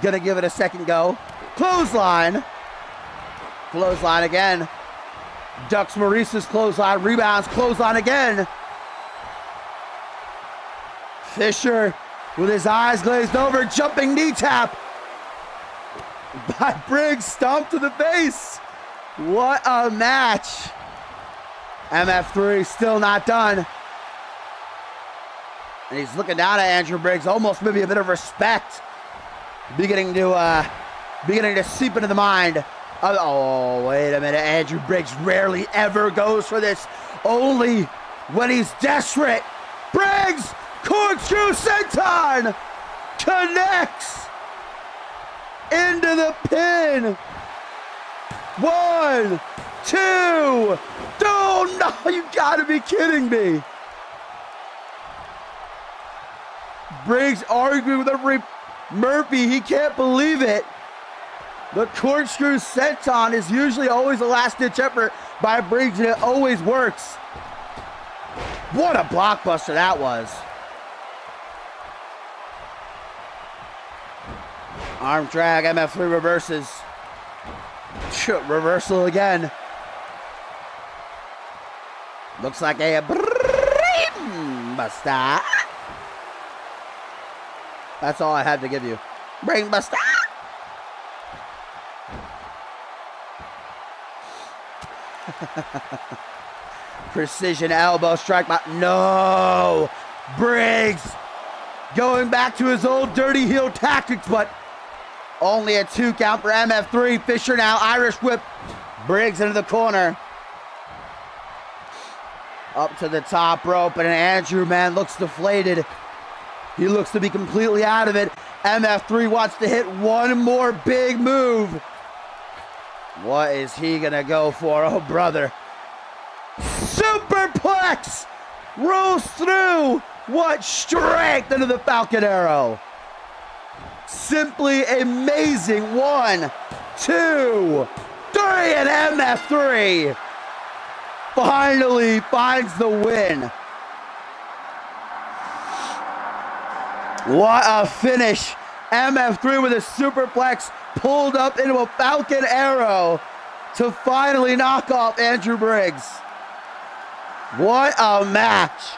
Gonna give it a second go. Clothesline. Clothesline again. Ducks Maurice's clothesline, rebounds, clothesline again. Fisher with his eyes glazed over, jumping knee tap by Briggs, stomp to the face. What a match. MF3 still not done. And he's looking down at Andrew Briggs, almost maybe a bit of respect beginning to seep into the mind. Oh, wait a minute. Andrew Briggs rarely ever goes for this. Only when he's desperate. Briggs, corkscrew senton, connects into the pin. 1, 2. Oh, no, you gotta be kidding me. Briggs arguing with referee Murphy. He can't believe it. The corkscrew senton is usually always a last-ditch effort by Briggs, and it always works. What a blockbuster that was. Arm drag, MF3 reverses. Reversal again. Looks like a brainbuster. That's all I had to give you. Brainbuster. Precision elbow strike by... No! Briggs going back to his old dirty heel tactics, but only a 2 count for MF3. Fisher now, Irish whip. Briggs into the corner. Up to the top rope, and Andrew, man, looks deflated. He looks to be completely out of it. MF3 wants to hit one more big move. What is he gonna go for? Oh, brother. Superplex! Rolls through. What strength into the Falcon Arrow. Simply amazing. 1, 2, 3, and MF3 finally finds the win. What a finish. MF3 with a superplex pulled up into a Falcon Arrow to finally knock off Andrew Briggs. What a match.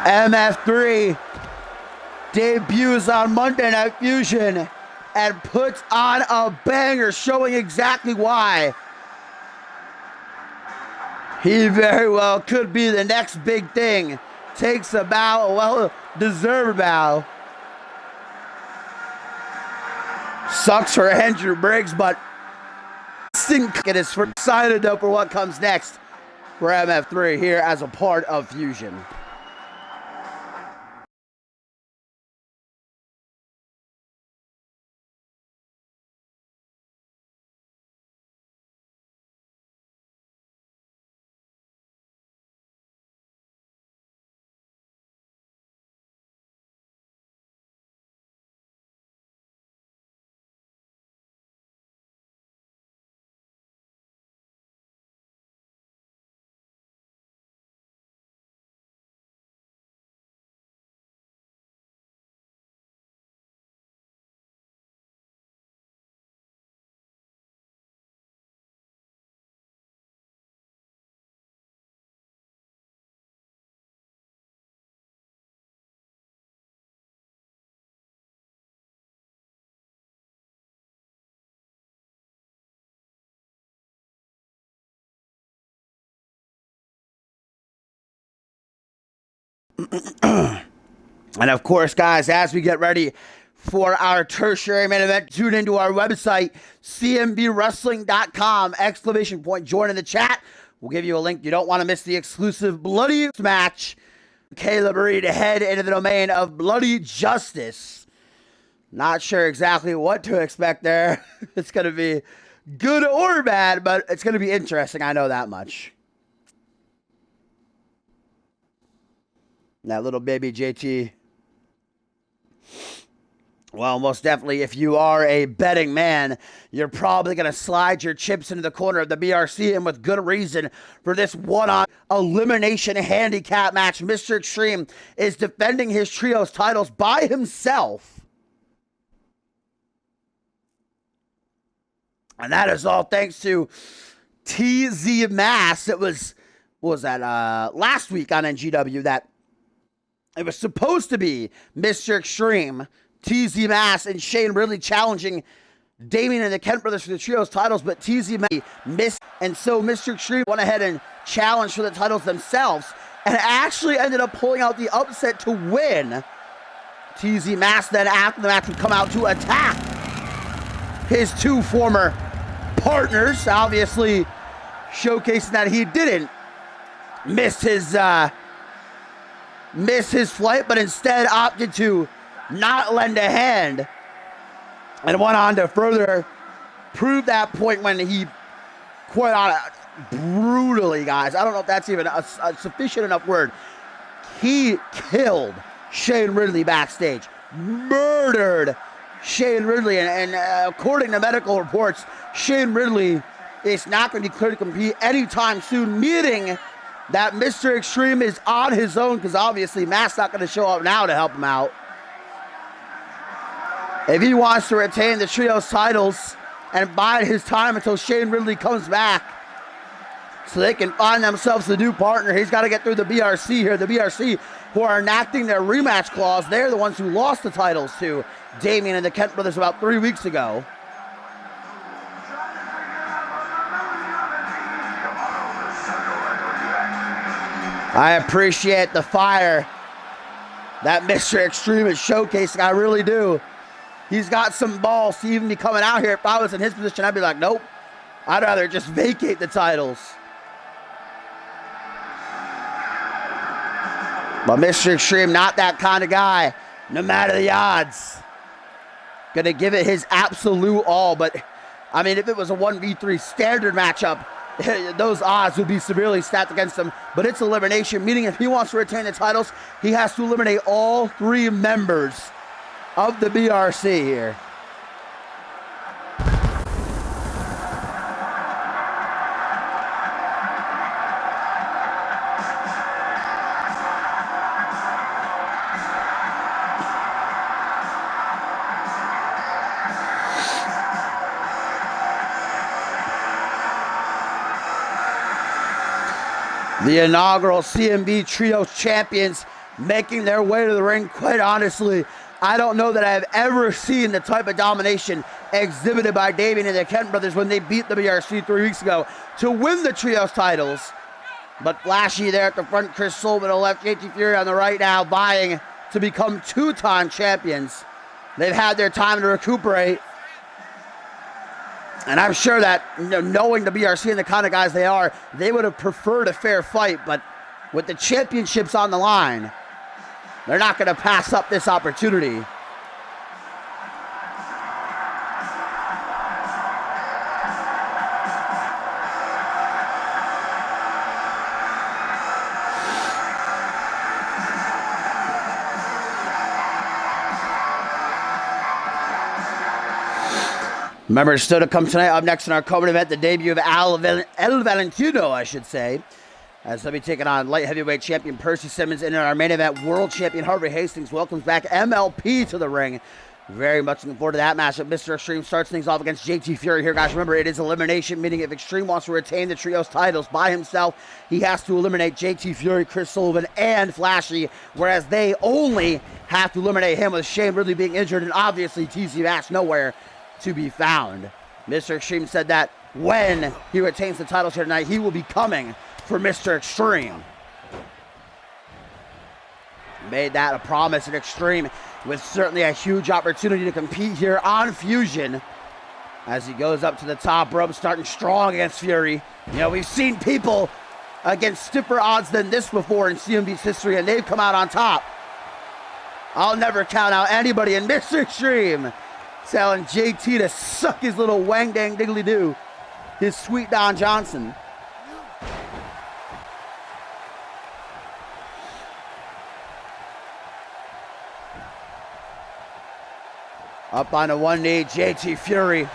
MF3 debuts on Monday Night Fusion and puts on a banger, showing exactly why he very well could be the next big thing. Takes a bow, a well-deserved bow. Sucks for Andrew Briggs, but it is excited though for what comes next for MF3 here as a part of Fusion. And of course, guys, as we get ready for our tertiary main event, tune into our website, cmvwrestling.com, ! Join in the chat. We'll give you a link. You don't want to miss the exclusive Bloody match. Caleb Reed to head into the domain of Bloody Justice. Not sure exactly what to expect there. It's going to be good or bad, but it's going to be interesting. I know that much. That little baby JT. Well, most definitely, if you are a betting man, you're probably going to slide your chips into the corner of the BRC, and with good reason, for this one-on elimination handicap match. Mr. Extreme is defending his trios titles by himself. And that is all thanks to TZ Mass. It was, what was that, last week on NGW that it was supposed to be Mr. Extreme, TZ Mass, and Shane Ridley challenging Damien and the Kent brothers for the trios titles, but TZ Mass missed, and so Mr. Extreme went ahead and challenged for the titles themselves, and actually ended up pulling out the upset to win. TZ Mass then, after the match, would come out to attack his two former partners, obviously showcasing that he didn't miss his flight, but instead opted to not lend a hand, and went on to further prove that point when he, quite on brutally, guys, I don't know if that's even a sufficient enough word, he killed Shane Ridley backstage, murdered Shane Ridley, and according to medical reports, Shane Ridley is not going to be cleared to compete anytime soon, meaning that Mr. Extreme is on his own, because obviously Matt's not going to show up now to help him out. If he wants to retain the trios titles and bide his time until Shane Ridley comes back so they can find themselves a new partner, he's got to get through the BRC here. The BRC, who are enacting their rematch clause, they're the ones who lost the titles to Damien and the Kent brothers about 3 weeks ago. I appreciate the fire that Mr. Extreme is showcasing. I really do. He's got some balls to even be coming out here. If I was in his position, I'd be like, nope. I'd rather just vacate the titles. But Mr. Extreme, not that kind of guy, no matter the odds. Gonna give it his absolute all. But, I mean, if it was a 1v3 standard matchup, those odds would be severely stacked against him. But it's elimination, meaning if he wants to retain the titles, he has to eliminate all three members of the BRC here. The inaugural CMV Trios champions making their way to the ring. Quite honestly, I don't know that I've ever seen the type of domination exhibited by Damien and the Kent brothers when they beat the BRC 3 weeks ago to win the trios titles. But flashy there at the front, Chris Sullivan on the left, JT Fury on the right now, vying to become two-time champions. They've had their time to recuperate. And I'm sure that, knowing the BRC and the kind of guys they are, they would have preferred a fair fight. But with the championships on the line, they're not going to pass up this opportunity. Remember, still to come tonight, up next in our co-main event, the debut of El Valentino, I should say. As they'll be taking on light heavyweight champion Percy Simmons, and in our main event, world champion Harvey Hastings welcomes back MLP to the ring. Very much looking forward to that matchup. Mr. Extreme starts things off against JT Fury here, guys. Remember, it is elimination, meaning if Extreme wants to retain the trios titles by himself, he has to eliminate JT Fury, Chris Sullivan, and Flashy, whereas they only have to eliminate him with Shane Ridley being injured, and obviously TZ Mass nowhere to be found. Mr. Extreme said that when he retains the titles here tonight, he will be coming for Mr. Extreme. made that a promise in Extreme, with certainly a huge opportunity to compete here on Fusion as he goes up to the top rope, starting strong against Fury. You know, we've seen people against stiffer odds than this before in CMV's history, and they've come out on top. I'll never count out anybody in Mr. Extreme telling JT to suck his little wang dang diggly doo, his sweet Don Johnson. Up on a one knee, JT Fury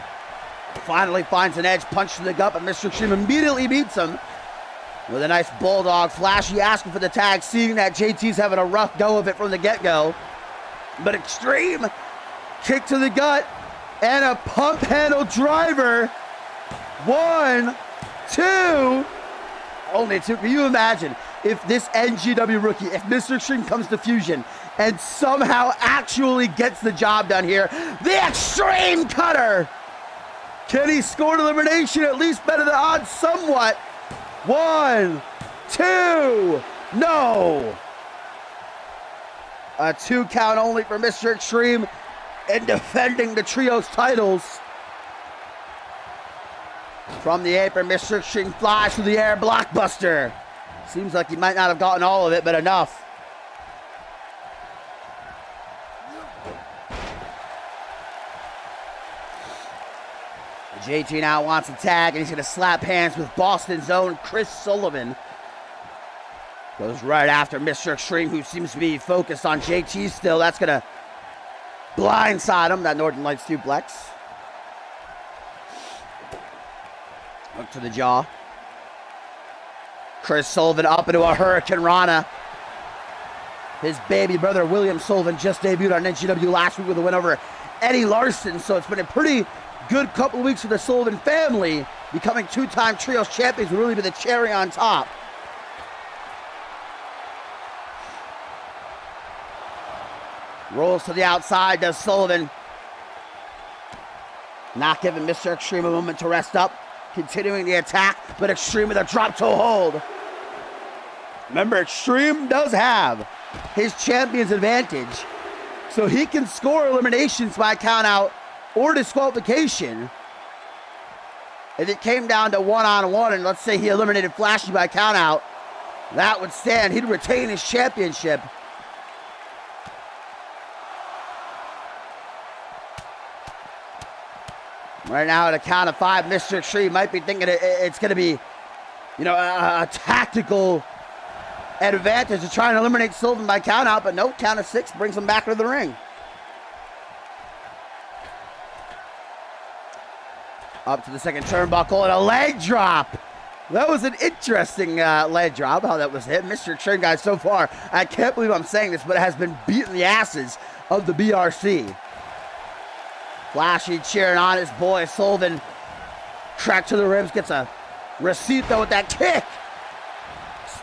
finally finds an edge, punch to the gut, but Mr. Extreme immediately beats him with a nice bulldog. Flashy asking for the tag, seeing that JT's having a rough go of it from the get-go. But Extreme, kick to the gut, and a pump handle driver. 1, 2, only 2. Can you imagine if this NGW rookie, if Mr. Extreme comes to Fusion and somehow actually gets the job done here? The Extreme Cutter! Can he score an elimination, at least better than odds somewhat? 1, 2, no! A 2 count only for Mr. Extreme in defending the trios titles. From the apron, Mr. Extreme flies through the air, blockbuster. Seems like he might not have gotten all of it, but enough. JT now wants a tag, and he's going to slap hands with Boston's own Chris Sullivan. Goes right after Mr. Extreme, who seems to be focused on JT still. That's going to blindside him, that Northern Lights suplex. Hook to the jaw. Chris Sullivan up into a Hurricane Rana. His baby brother, William Sullivan, just debuted on NGW last week with a win over Eddie Larson, so it's been a pretty good couple of weeks for the Sullivan family. Becoming 2-time trios champions would really be the cherry on top. Rolls to the outside, does Sullivan. Not giving Mr. Extreme a moment to rest up. Continuing the attack, but Extreme with a drop toe hold. Remember, Extreme does have his champion's advantage, so he can score eliminations by countout or disqualification. If it came down to one-on-one, and let's say he eliminated Flashy by countout, that would stand. He'd retain his championship. Right now, at a count of 5, Mr. Extreme might be thinking it's going to be, you know, a tactical advantage to try and eliminate Sullivan by countout, but no, count of 6 brings him back into the ring. Up to the second turnbuckle and a leg drop. That was an interesting leg drop, how that was hit. Mr. Extreme, guys, so far, I can't believe I'm saying this, but it has been beating the asses of the BRC. Flashy cheering on his boy Sullivan. Crack to the ribs, gets a receipt though with that kick.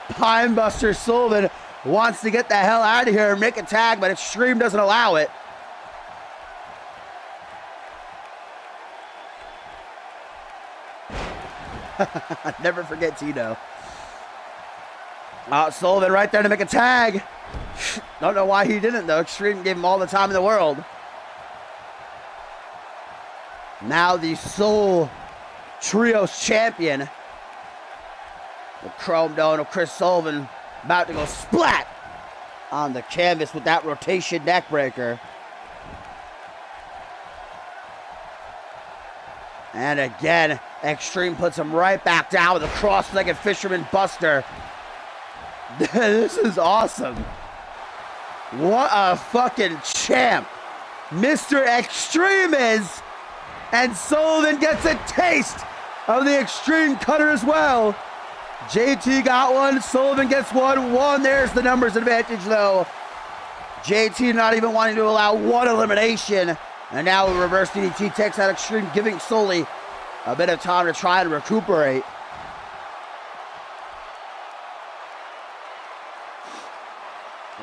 Spinebuster Sullivan wants to get the hell out of here and make a tag, but Extreme doesn't allow it. Never forget Tito. Sullivan right there to make a tag. Don't know why he didn't though. Extreme gave him all the time in the world. Now the sole trios champion, the Chrome Dome of Chris Sullivan, about to go splat on the canvas with that rotation neck breaker. And again, Extreme puts him right back down with a cross-legged fisherman buster. This is awesome. What a fucking champ Mr. Extreme is. And Sullivan gets a taste of the Extreme Cutter as well. JT got one, Sullivan gets one. There's the numbers advantage though. JT not even wanting to allow one elimination. And now a reverse DDT takes out Extreme, giving Sully a bit of time to try and recuperate.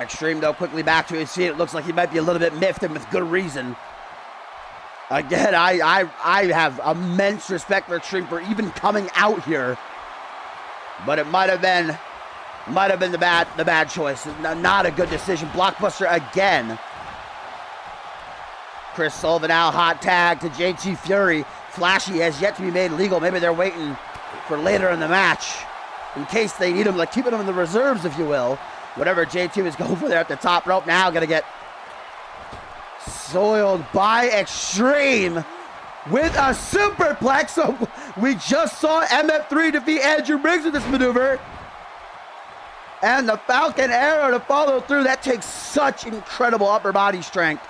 Extreme though quickly back to his seat. It looks like he might be a little bit miffed, and with good reason. Again, I have immense respect for Extreme for even coming out here. But it might have been Might have been the bad choice. Not a good decision. Blockbuster again. Chris Sullivan now hot tag to JT Fury. Flashy has yet to be made legal. Maybe they're waiting for later in the match in case they need him, like keeping him in the reserves, if you will. Whatever JT was going for there at the top rope, now gonna get soiled by Extreme with a superplex. So we just saw MF3 defeat Andrew Briggs with this maneuver. And the Falcon Arrow to follow through. That takes such incredible upper body strength.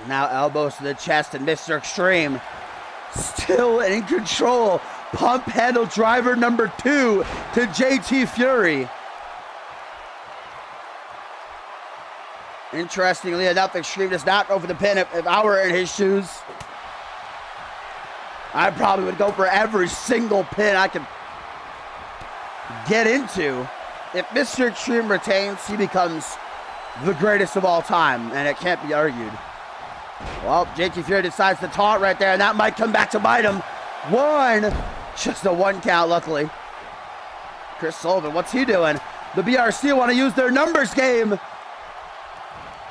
Now elbows to the chest, and Mr. Extreme still in control. Pump handle driver number 2 to JT Fury. Interestingly enough, Extreme does not go for the pin. If I were in his shoes, I probably would go for every single pin I could get into. If Mr. Extreme retains, he becomes the greatest of all time, and it can't be argued. Well, JT Fury decides to taunt right there, and that might come back to bite him. Just a 1 count, luckily. Chris Sullivan, what's he doing? The BRC want to use their numbers game.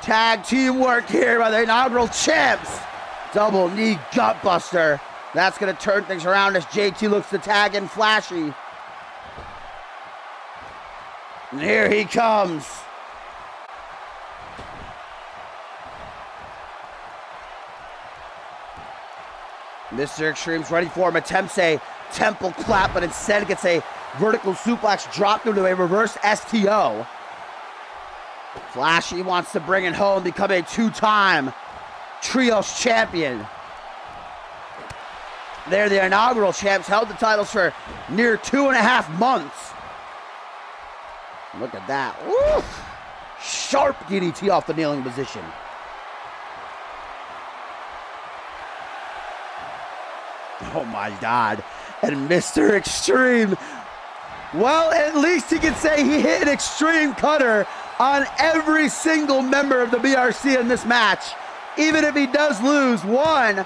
Tag teamwork here by the inaugural champs. Double knee gutbuster. That's going to turn things around as JT looks to tag in Flashy. And here he comes. Mr. Extreme's ready for him. Attempts a temple clap, but instead gets a vertical suplex dropped into a reverse STO. Flashy wants to bring it home, become a 2-time Trios champion. They're the inaugural champs, held the titles for near 2.5 months. Look at that. Woo! Sharp DDT off the kneeling position. Oh my God. And Mr. Extreme, well, at least he can say he hit an extreme cutter on every single member of the BRC in this match. Even if he does lose 1,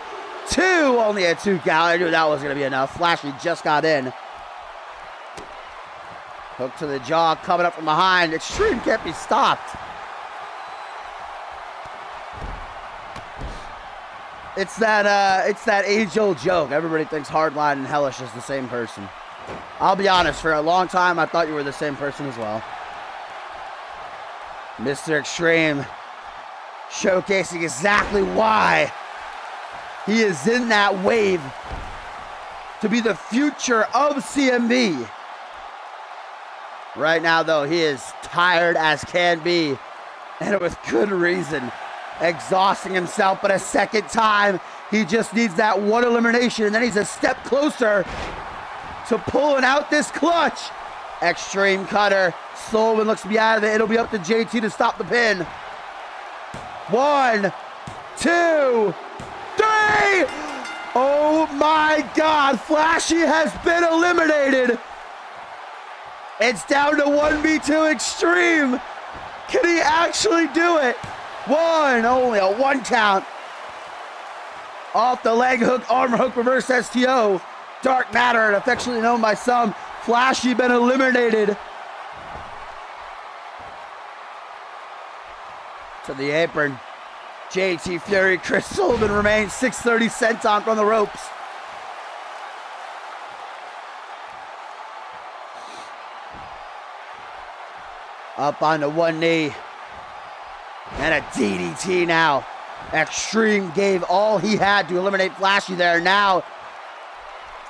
2, only a 2 count. I knew that was going to be enough. Flashy just got in. Hook to the jaw, coming up from behind. Extreme can't be stopped. It's that age-old joke. Everybody thinks Hardline and Hellish is the same person. I'll be honest, for a long time, I thought you were the same person as well. Mr. Extreme showcasing exactly why he is in that wave to be the future of CMV. Right now, though, he is tired as can be, and with good reason. Exhausting himself, but a second time, he just needs that 1 elimination, and then he's a step closer to pulling out this clutch. Extreme cutter. Sullivan looks to be out of it. It'll be up to JT to stop the pin. 1, 2, 3. Oh my God, Flashy has been eliminated. It's down to 1v2 Extreme. Can he actually do it? Only a 1 count. Off the leg hook, arm hook, reverse STO. Dark Matter, and affectionately known by some. Flashy been eliminated. To the apron. JT Fury, Chris Sullivan remains. 630 senton from the ropes. Up on the 1 knee. And a DDT now. Extreme gave all he had to eliminate Flashy there. Now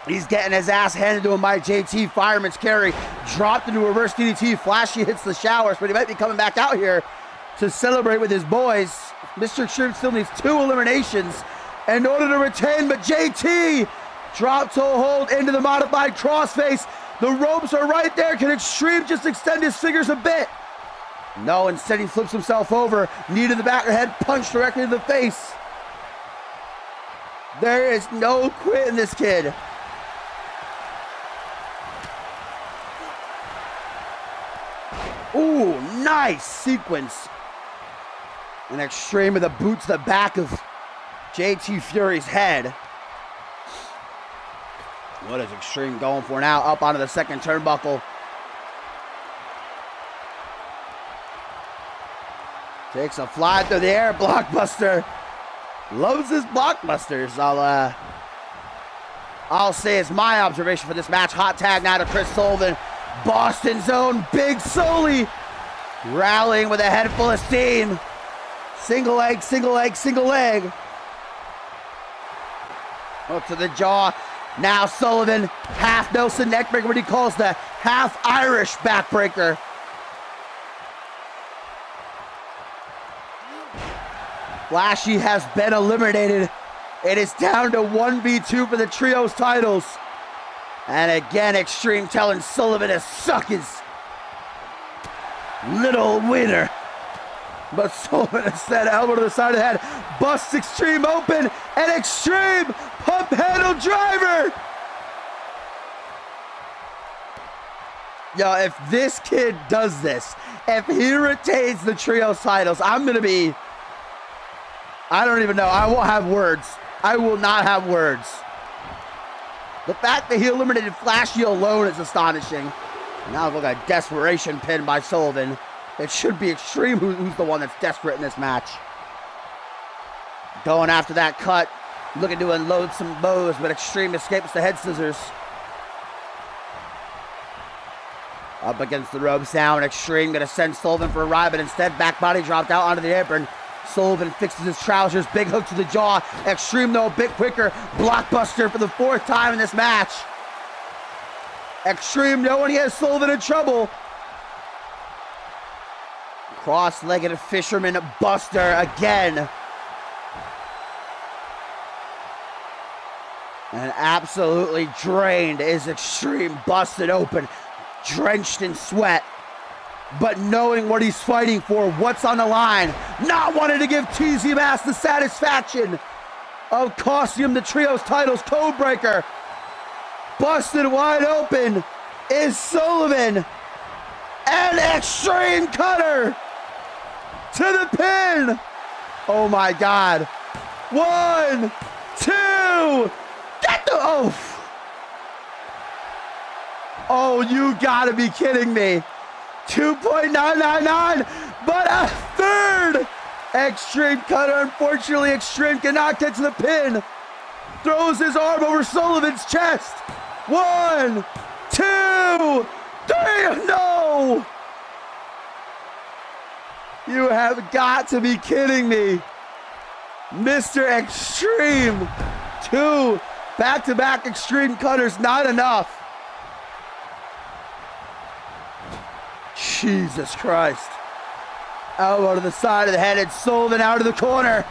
he's getting his ass handed to him by JT. Fireman's carry. Dropped into a reverse DDT. Flashy hits the showers, but he might be coming back out here to celebrate with his boys. Mr. Extreme still needs 2 eliminations in order to retain, but JT dropped toe hold into the modified crossface. The ropes are right there. Can Extreme just extend his fingers a bit? No, instead he flips himself over. Knee to the back of the head, punch directly to the face. There is no quit in this kid. Ooh, nice sequence. An Extreme with a boot to the back of JT Fury's head. What is Extreme going for now? Up onto the second turnbuckle. Takes a fly through the air. Blockbuster. Loves his blockbusters. I'll say it's my observation for this match. Hot tag now to Chris Sullivan. Boston's own Big Sully. Rallying with a head full of steam. Single leg, single leg, single leg. Up to the jaw. Now Sullivan, half Nelson neckbreaker, what he calls the half Irish backbreaker. Flashy has been eliminated. It is down to 1v2 for the trios titles. And again, Extreme telling Sullivan to suck his little winner. But Sullivan instead, elbow to the side of the head, busts Extreme open, and Extreme pump handle driver. Yo, if this kid does this, if he retains the trios titles, I'm gonna be, I don't even know, I won't have words. I will not have words. The fact that he eliminated Flashy alone is astonishing. Now look at a desperation pin by Sullivan. It should be Extreme who's the one that's desperate in this match. Going after that cut. Looking to unload some bows, but Extreme escapes the head scissors. Up against the ropes now, and Extreme going to send Sullivan for a ride, but instead back body dropped out onto the apron. Sullivan fixes his trousers, big hook to the jaw. Extreme though a bit quicker. Blockbuster for the 4th time in this match. Extreme knowing he has Sullivan in trouble. Cross-legged fisherman buster again. And absolutely drained is Extreme, busted open, drenched in sweat. But knowing what he's fighting for, what's on the line, not wanting to give TZ Mass the satisfaction of costing him the trios titles codebreaker. Busted wide open is Sullivan. And Extreme cutter to the pin. Oh my God. 1, 2, get the, oh, you gotta be kidding me. 2.999, but a 3rd Extreme cutter. Unfortunately, Extreme cannot get to the pin. Throws his arm over Sullivan's chest. 1, 2, 3, no! You have got to be kidding me. Mr. Extreme. 2 back-to-back Extreme cutters, not enough. Jesus Christ. Elbow to the side of the head, and Sullivan out of the corner.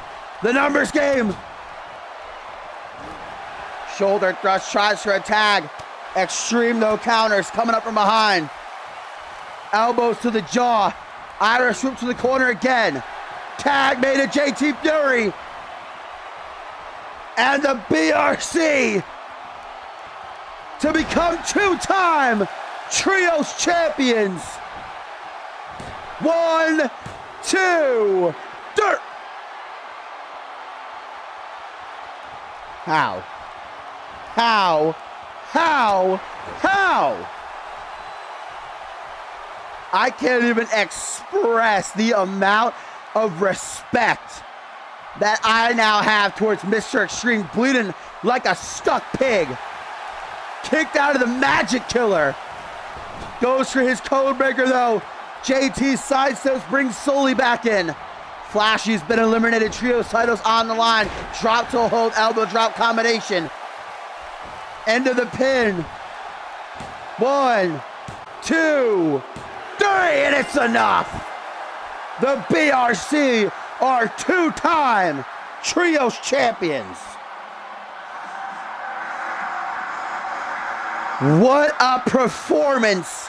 The numbers game. Shoulder thrust, tries for a tag. Extreme no counters, coming up from behind. Elbows to the jaw. Irish whip to the corner again. Tag made to JT Fury. And the BRC to become 2-time Trios champions. 1, 2, dirt. How? I can't even express the amount of respect that I now have towards Mr. Extreme, bleeding like a stuck pig. Kicked out of the Magic Killer. Goes for his codebreaker though. JT sidesteps, brings Sully back in. Flashy's been eliminated. Trios titles on the line. Drop to hold, elbow drop combination. End of the pin. 1, 2, 3, and it's enough. The BRC are 2-time Trios champions. What a performance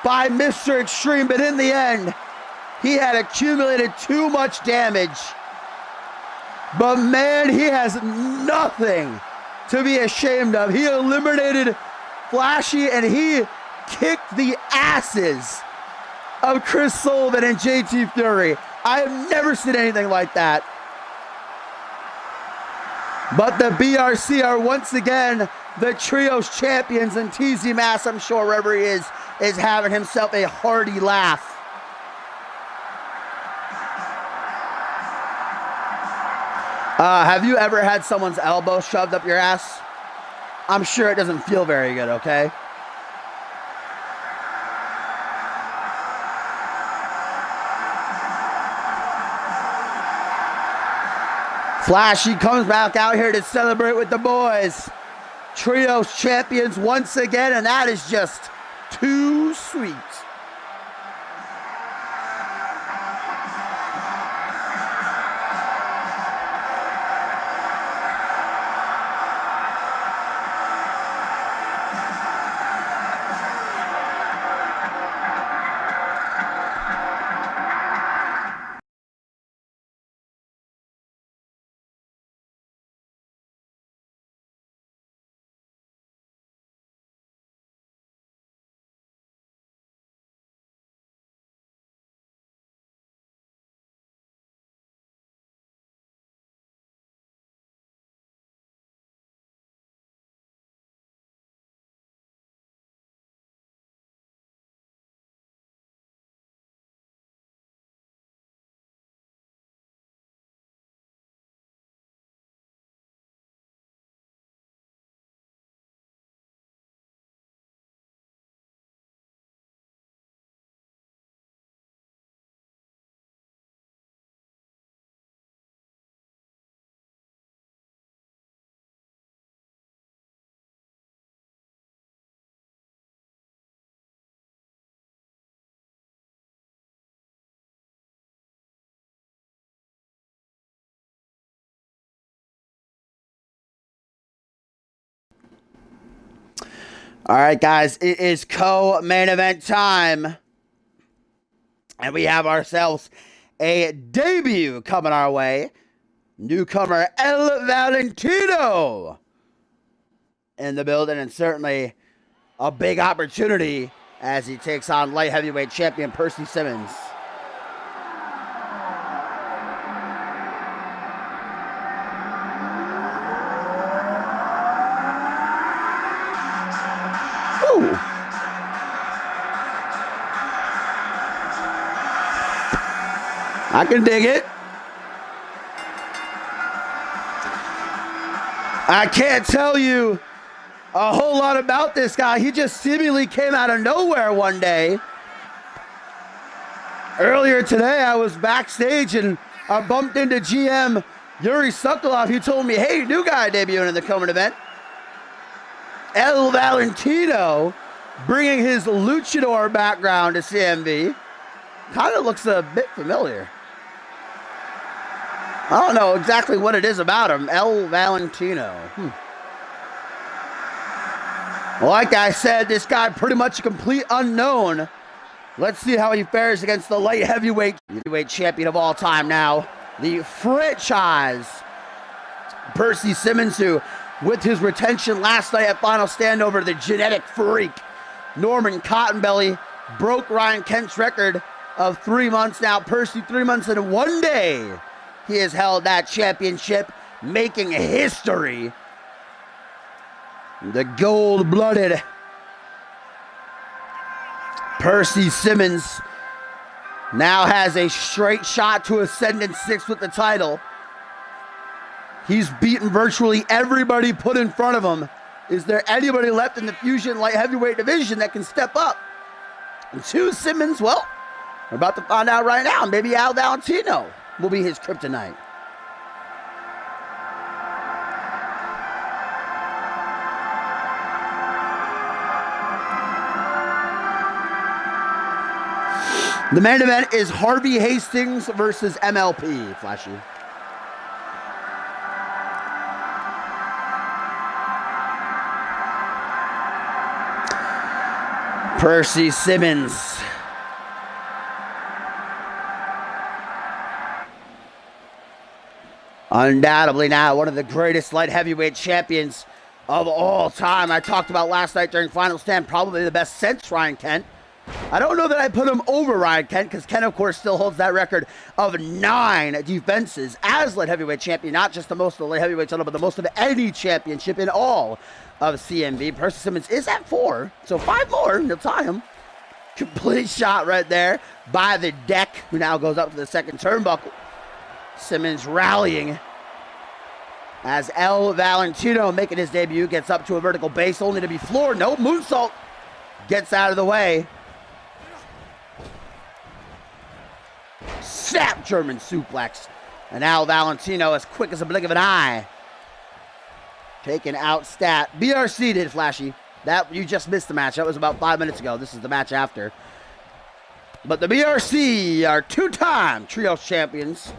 by Mr. Extreme, but in the end, he had accumulated too much damage. But man, he has nothing to be ashamed of. He eliminated Flashy, and he kicked the asses of Chris Sullivan and JT Fury. I have never seen anything like that. But the BRC are once again the trios champions, and TZ Mass, I'm sure wherever he is having himself a hearty laugh. Have you ever had someone's elbow shoved up your ass? I'm sure it doesn't feel very good, okay? Flashy comes back out here to celebrate with the boys. Trios champions once again, and that is just too sweet. All right, guys, it is co-main event time. And we have ourselves a debut coming our way. Newcomer El Valentino in the building, and certainly a big opportunity as he takes on light heavyweight champion Percy Simmons. I can dig it. I can't tell you a whole lot about this guy. He just seemingly came out of nowhere one day. Earlier today, I was backstage and I bumped into GM Yuri Sokolov. He told me, hey, new guy debuting in the coming event. El Valentino, bringing his luchador background to CMV. Kind of looks a bit familiar. I don't know exactly what it is about him. El Valentino. Well, like I said, this guy pretty much a complete unknown. Let's see how he fares against the light heavyweight champion of all time now. The franchise Percy Simmons, who, with his retention last night at Final Stand over the genetic freak Norman Cottonbelly, broke Ryan Kent's record of 3 months now. Percy, 3 months and 1 day. He has held that championship, making history. The gold-blooded Percy Simmons now has a straight shot to Ascendant 6 with the title. He's beaten virtually everybody put in front of him. Is there anybody left in the Fusion light heavyweight division that can step up? And to Simmons, well, we're about to find out right now. Maybe Al Valentino will be his kryptonite. The main event is Harvey Hastings versus MLP, Flashy. Percy Simmons. Undoubtedly now one of the greatest light heavyweight champions of all time. I talked about last night during Final Stand, probably the best since Ryan Kent. I don't know that I put him over Ryan Kent, because Kent, of course, still holds that record of 9 defenses as light heavyweight champion. Not just the most of the light heavyweight title, but the most of any championship in all of CMV. Percy Simmons is at 4, so 5 more, and he'll tie him. Complete shot right there by the deck, who now goes up to the second turnbuckle. Simmons rallying as El Valentino, making his debut, gets up to a vertical base, only to be floored. No moonsault. Gets out of the way. Snap German suplex. And Al Valentino, as quick as a blink of an eye, taken out stat. BRC did, Flashy. That, you just missed the match. That was about 5 minutes ago. This is the match after. But the BRC are 2-time Trios champions.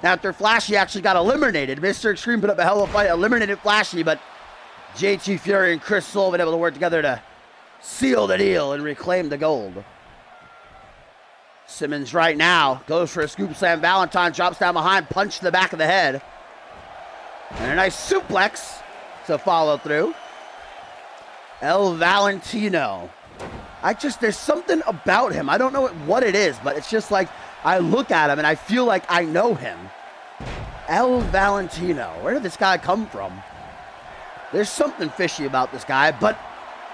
After Flashy actually got eliminated, Mr. Extreme put up a hell of a fight, eliminated Flashy, but JT Fury and Chris Sullivan able to work together to seal the deal and reclaim the gold. Simmons right now goes for a scoop slam. Valentine drops down behind, punch to the back of the head. And a nice suplex to follow through. El Valentino. There's something about him. I don't know what it is, but it's just like, I look at him and I feel like I know him. El Valentino. Where did this guy come from? There's something fishy about this guy, but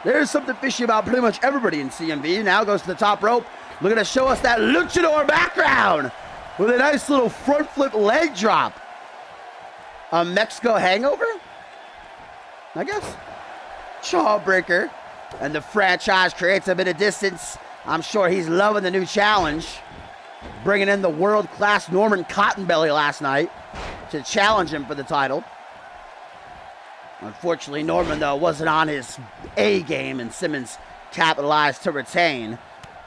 there's something fishy about pretty much everybody in CMV. Now goes to the top rope, looking to show us that luchador background with a nice little front flip leg drop. A Mexico hangover? I guess. Jawbreaker. And the franchise creates a bit of distance. I'm sure he's loving the new challenge. Bringing in the world-class Norman Cottonbelly last night to challenge him for the title. Unfortunately, Norman, though, wasn't on his A game, and Simmons capitalized to retain.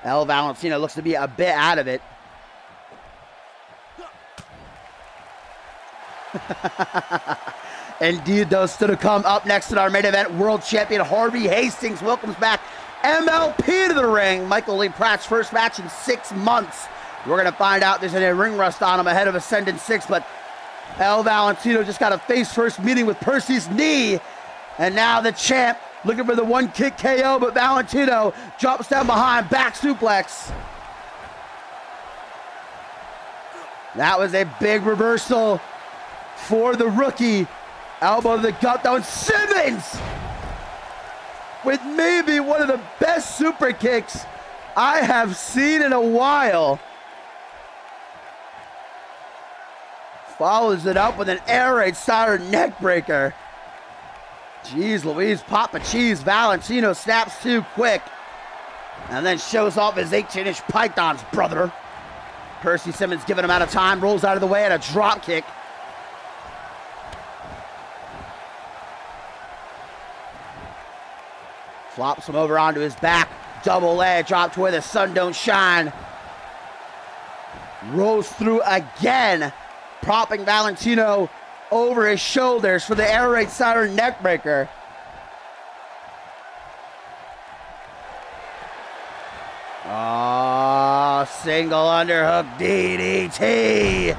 El Valentino looks to be a bit out of it. Indeed, those still to come. Up next in our main event, world champion Harvey Hastings welcomes back MLP to the ring. Michael Lee Pratt's first match in 6 months. We're going to find out there's any ring rust on him ahead of Ascendant 6, but El Valentino just got a face-first meeting with Percy's knee, and now the champ looking for the one-kick KO, but Valentino drops down behind, back suplex. That was a big reversal for the rookie. Elbow to the gut down. Simmons with maybe one of the best super kicks I have seen in a while. Follows it up with an air raid style neck breaker. Jeez Louise, Papa Cheese. Valentino snaps too quick. And then shows off his 18-inch pythons, brother. Percy Simmons giving him out of time. Rolls out of the way and a drop kick. Flops him over onto his back. Double leg drop to where the sun don't shine. Rolls through again. Propping Valentino over his shoulders for the air raid siren neckbreaker. Single underhook DDT.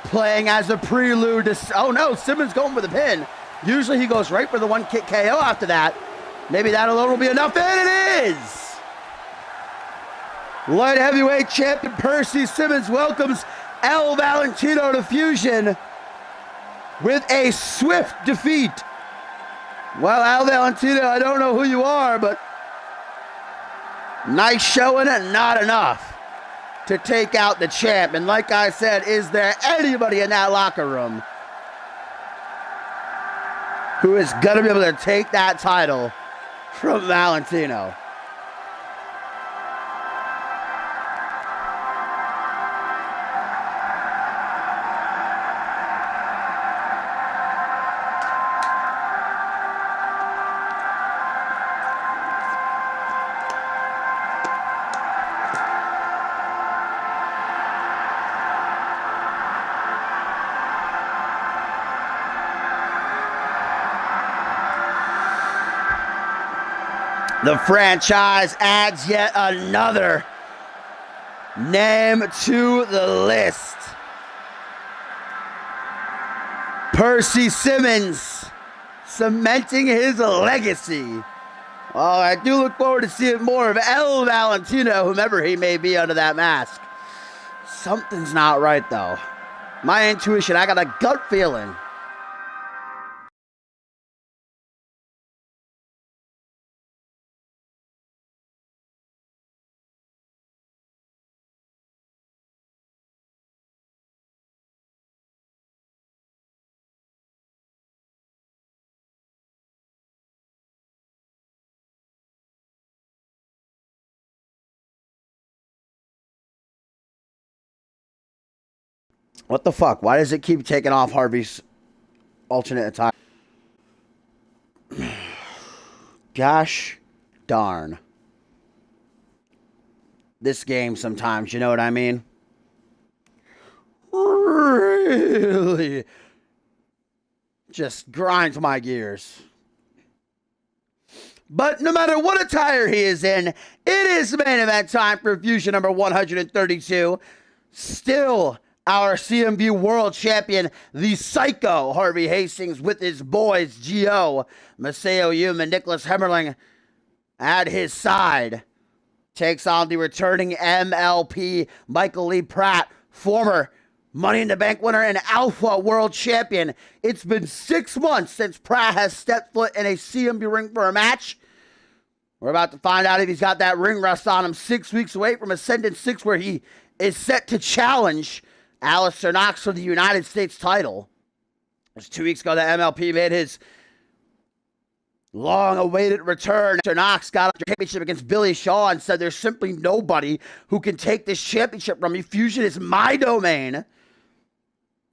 Playing as a prelude to... Oh no, Simmons going for the pin. Usually he goes right for the one kick KO after that. Maybe that alone will be enough, and it is! Light heavyweight champion Percy Simmons welcomes El Valentino to Fusion with a swift defeat. Well, El Valentino, I don't know who you are, but nice showing and not enough to take out the champ. And like I said, is there anybody in that locker room who is going to be able to take that title from Valentino? The franchise adds yet another name to the list. Percy Simmons cementing his legacy Oh, I do look forward to seeing more of El Valentino, whomever he may be under that mask. Something's not right, though. My intuition, I got a gut feeling. What the fuck? Why does it keep taking off Harvey's alternate attire? Gosh darn. This game sometimes, you know what I mean? Really just grinds my gears. But no matter what attire he is in, it is main event time for Fusion number 132. Still our CMV World Champion, the Psycho Harvey Hastings, with his boys, Gio, Maseo Yum, and Nicholas Hemmerling at his side. Takes on the returning MLP, Michael Lee Pratt, former Money in the Bank winner and Alpha World Champion. It's been 6 months since Pratt has stepped foot in a CMV ring for a match. We're about to find out if he's got that ring rust on him. 6 weeks away from Ascendant 6, where he is set to challenge Alistair Knox for the United States title. It was 2 weeks ago that MLP made his long-awaited return. Alistair Knox got the championship against Billy Shaw and said there's simply nobody who can take this championship from me. Fusion is my domain,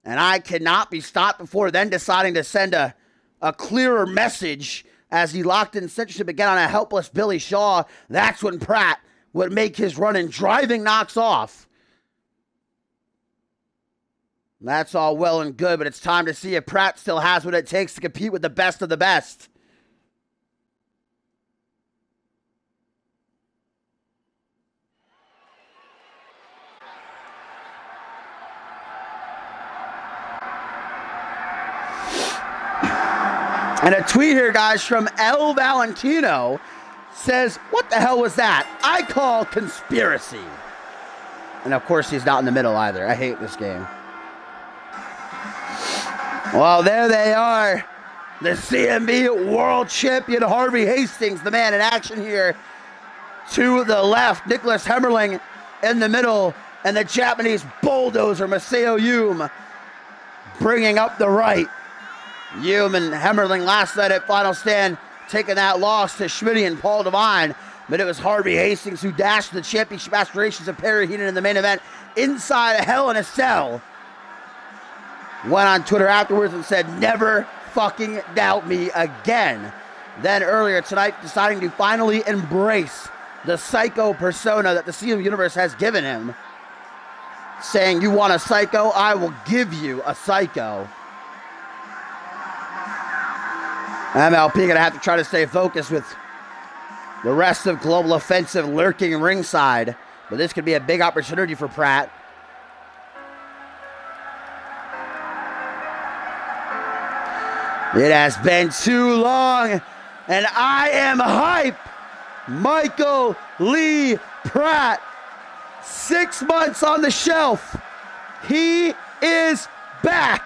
and I cannot be stopped, before then deciding to send a clearer message as he locked in censorship again on a helpless Billy Shaw. That's when Pratt would make his run in, driving Knox off. That's all well and good, but it's time to see if Pratt still has what it takes to compete with the best of the best. And a tweet here, guys, from El Valentino says, "What the hell was that? I call conspiracy." And of course, he's not in the middle either. I hate this game. Well, there they are. The CMV World Champion Harvey Hastings, the man in action here. To the left, Nicholas Hemmerling in the middle, and the Japanese bulldozer, Maseo Yum, bringing up the right. Yum and Hemmerling last night at Final Stand, taking that loss to Schmitty and Paul Devine. But it was Harvey Hastings who dashed the championship aspirations of Perry Heenan in the main event inside a Hell in a Cell. Went on Twitter afterwards and said, "Never fucking doubt me again." Then earlier tonight, deciding to finally embrace the psycho persona that the CM Universe has given him. Saying, "You want a psycho? I will give you a psycho." MLP gonna have to try to stay focused with the rest of Global Offensive lurking ringside. But this could be a big opportunity for Pratt. It has been too long, and I am hype. Michael Lee Pratt, 6 months on the shelf. He is back.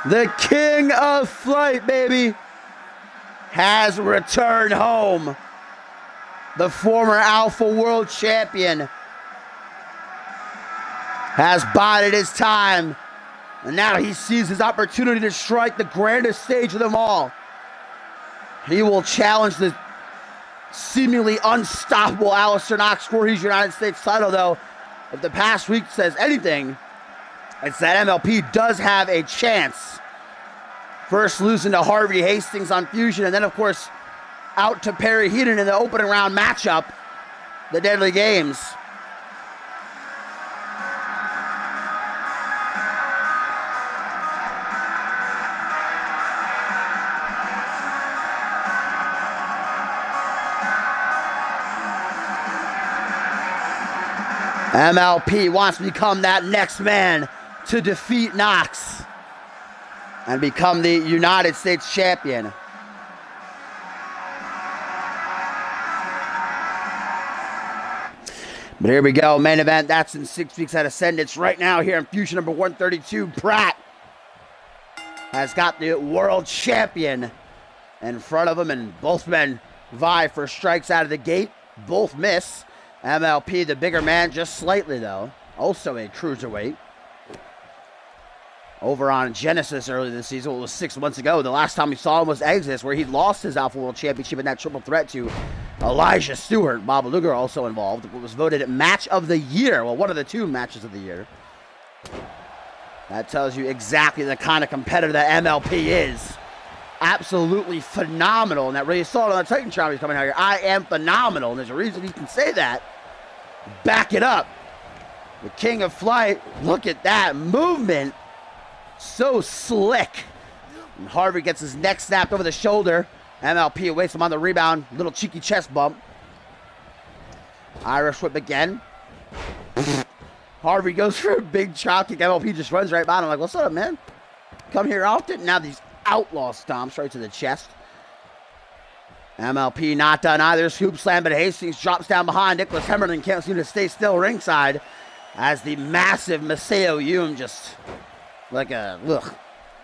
The King of Flight, baby, has returned home. The former Alpha World Champion has bided his time, and now he sees his opportunity to strike the grandest stage of them all. He will challenge the seemingly unstoppable Alistair Knox for his United States title, though. If the past week says anything, it's that MLP does have a chance. First losing to Harvey Hastings on Fusion, and then, of course, out to Perry Heenan in the opening round matchup, the Deadly Games. MLP wants to become that next man to defeat Knox and become the United States champion. But here we go, main event. That's in 6 weeks at Ascendance. Right now here in Fusion number 132, Pratt has got the world champion in front of him, and both men vie for strikes out of the gate. Both miss. MLP, the bigger man, just slightly though. Also a cruiserweight. Over on Genesis earlier this season, it was 6 months ago. The last time we saw him was Exodus, where he lost his Alpha World Championship in that triple threat to Elijah Stewart. Bob Luger also involved. It was voted Match of the Year. Well, one of the 2 matches of the year. That tells you exactly the kind of competitor that MLP is. Absolutely phenomenal. And that really saw it on the Titan Trial he's coming out here. I am phenomenal. And there's a reason he can say that. Back it up. The King of Flight. Look at that movement. So slick. And Harvey gets his neck snapped over the shoulder. MLP awaits him on the rebound. Little cheeky chest bump. Irish whip again. Harvey goes for a big chop kick. MLP just runs right by him. I'm like, what's up, man? Come here often. Now these outlaw stomps right to the chest. MLP not done either. Scoop slam, but Hastings drops down behind. Nicholas Hemmerling can't seem to stay still ringside as the massive Maseo Yum just like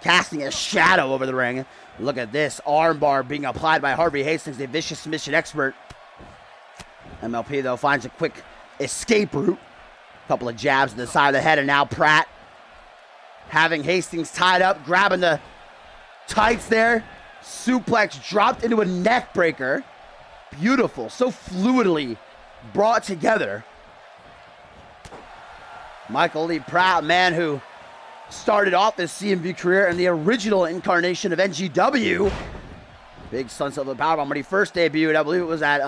casting a shadow over the ring. Look at this armbar being applied by Harvey Hastings, the vicious submission expert. MLP, though, finds a quick escape route. Couple of jabs to the side of the head, and now Pratt having Hastings tied up, grabbing the tights there. Suplex dropped into a neck breaker. Beautiful, so fluidly brought together. Michael Lee Pratt, a man who started off his CMV career in the original incarnation of NGW. Big Sunset of the Powerbomb. When he first debuted, I believe it was at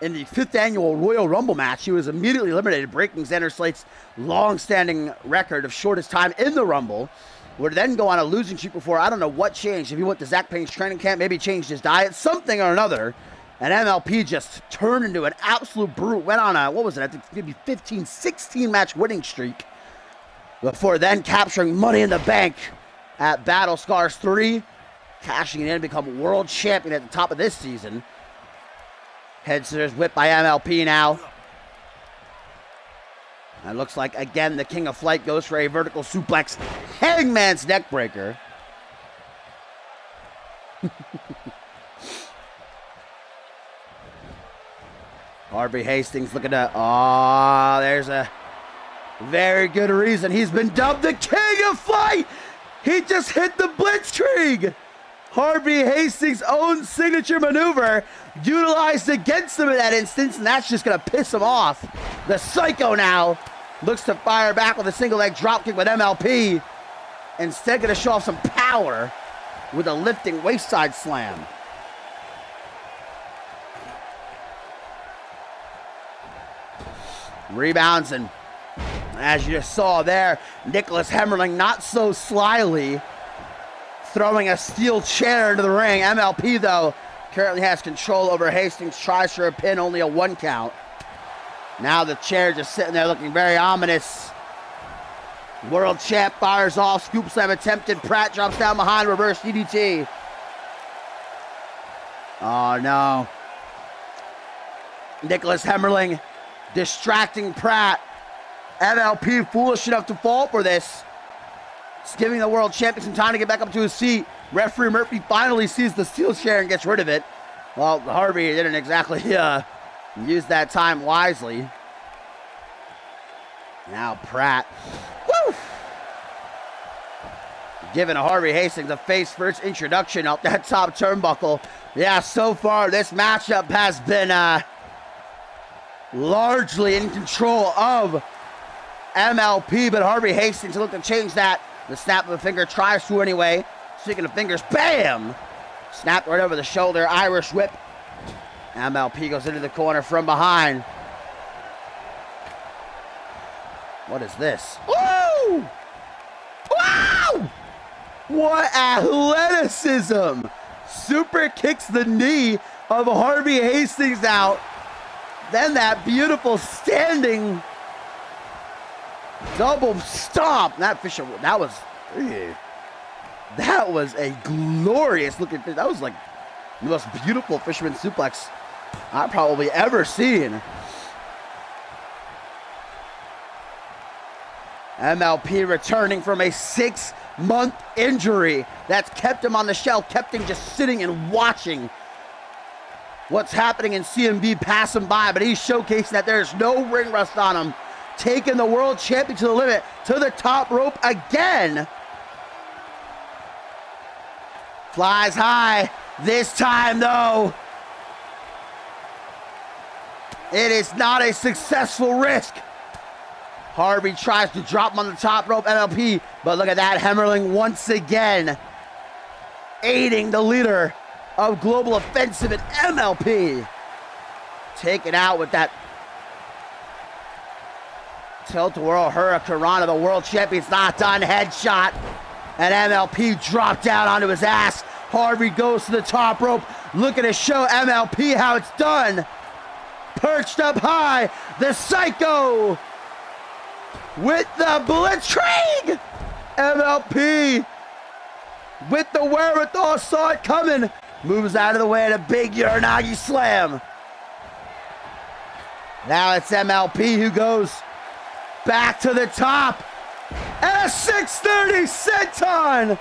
in the 5th annual Royal Rumble match. He was immediately eliminated, breaking Xander Slate's long-standing record of shortest time in the Rumble. Would then go on a losing streak before, I don't know what changed. If he went to Zach Payne's training camp, maybe changed his diet, something or another. And MLP just turned into an absolute brute. Went on a, what was it, I think maybe 15, 16 match winning streak. Before then capturing Money in the Bank at Battle Scars 3. Cashing it in to become world champion at the top of this season. Head scissors whipped by MLP now. And looks like, again, the King of Flight goes for a vertical suplex. Hangman's neck breaker. Harvey Hastings looking to, there's a very good reason he's been dubbed the King of Flight. He just hit the blitzkrieg. Harvey Hastings' own signature maneuver utilized against him in that instance, and that's just going to piss him off. The Psycho now looks to fire back with a single leg dropkick with MLP. Instead, going to show off some power with a lifting waist-side slam. Rebounds, and as you just saw there, Nicholas Hemmerling not so slyly throwing a steel chair into the ring. MLP, though, currently has control over Hastings, tries for a pin, only a 1 count. Now the chair just sitting there looking very ominous. World champ fires off, scoop slam attempted. Pratt drops down behind, reverse DDT. Oh no. Nicholas Hemmerling distracting Pratt. MLP foolish enough to fall for this. It's giving the world champion some time to get back up to his seat. Referee Murphy finally sees the steel chair and gets rid of it. Well, Harvey didn't exactly use that time wisely. Now Pratt. Woo! Giving Harvey Hastings a face-first introduction up that top turnbuckle. Yeah, so far this matchup has been largely in control of MLP, but Harvey Hastings looking to change that. The snap of a finger tries to anyway. Speaking of fingers, bam! Snapped right over the shoulder, Irish whip. MLP goes into the corner from behind. What is this? Woo! Wow! What athleticism! Super kicks the knee of Harvey Hastings out. Then that beautiful standing double stomp. That was a glorious looking. That was like the most beautiful fisherman suplex I've probably ever seen. MLP returning from a 6-month injury that's kept him on the shelf, kept him just sitting and watching what's happening in CMV pass him by, but he's showcasing that there's no ring rust on him, taking the world champion to the limit, to the top rope again. Flies high. This time, though, it is not a successful risk. Harvey tries to drop him on the top rope, MLP, but look at that, Hemmerling once again aiding the leader of Global Offensive and MLP. Taken out with that tilt-a-whirl hurricanrana. The world champion's not done. Headshot, and MLP dropped down onto his ass. Harvey goes to the top rope, looking to show MLP how it's done. Perched up high, the Psycho with the Blitzkrieg. MLP with the wherewithal, saw it coming, moves out of the way, and a big Uranagi slam. Now it's MLP who goes back to the top, and a 630 senton.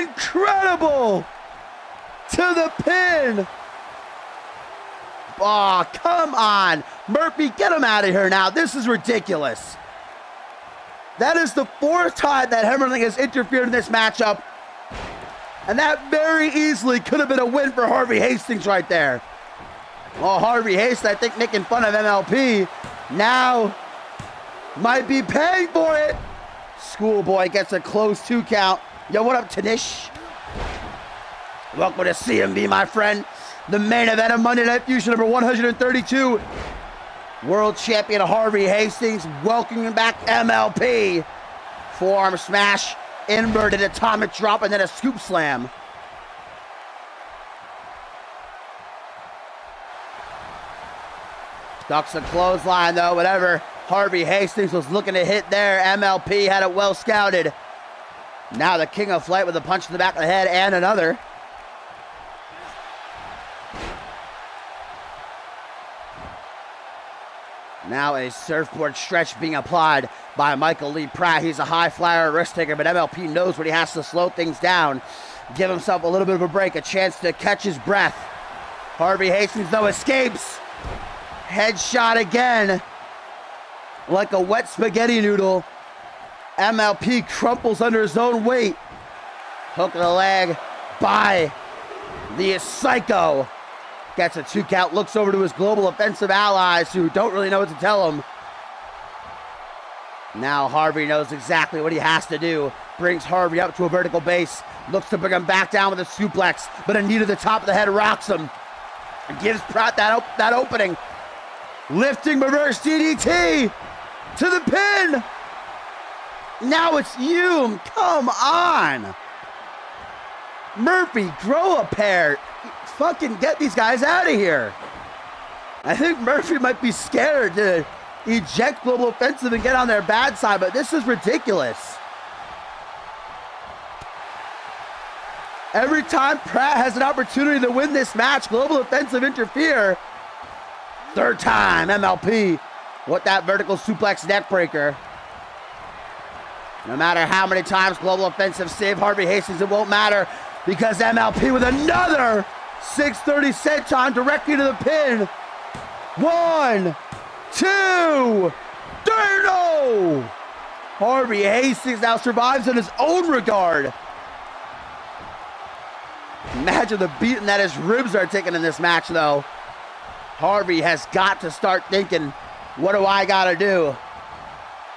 Incredible to the pin. Oh, come on. Murphy, get him out of here now. This is ridiculous. That is the 4th time that Hemmerling has interfered in this matchup. And that very easily could have been a win for Harvey Hastings right there. Well, Harvey Hastings, I think, making fun of MLP, now might be paying for it. Schoolboy gets a close 2 count. Yo, what up, Tanish? Welcome to CMV, my friend. The main event of Monday Night Fusion number 132. World champion Harvey Hastings welcoming back MLP. Forearm smash, inverted atomic drop, and then a scoop slam. Ducks a clothesline though, whatever Harvey Hastings was looking to hit there, MLP had it well scouted. Now the King of Flight with a punch to the back of the head and another. Now a surfboard stretch being applied by Michael Lee Pratt. He's a high flyer, risk taker, but MLP knows when he has to slow things down, give himself a little bit of a break, a chance to catch his breath. Harvey Hastings, though, escapes. Headshot again. Like a wet spaghetti noodle. MLP crumples under his own weight. Hook of the leg by the Psycho. Gets a 2 count, looks over to his Global Offensive allies who don't really know what to tell him. Now Harvey knows exactly what he has to do. Brings Harvey up to a vertical base. Looks to bring him back down with a suplex, but a knee to the top of the head rocks him. And gives Pratt that opening. Lifting reverse DDT to the pin. Now it's Hume. Come on. Murphy, grow a pair. Fucking get these guys out of here. I think Murphy might be scared to eject Global Offensive and get on their bad side, but this is ridiculous. Every time Pratt has an opportunity to win this match, Global Offensive interfere. 3rd time, MLP with that vertical suplex neck breaker. No matter how many times Global Offensive save Harvey Hastings, it won't matter because MLP with another 630 senton directly to the pin. 1, 2, 3, no! Harvey Hastings now survives in his own regard. Imagine the beating that his ribs are taking in this match, though. Harvey has got to start thinking, what do I gotta do?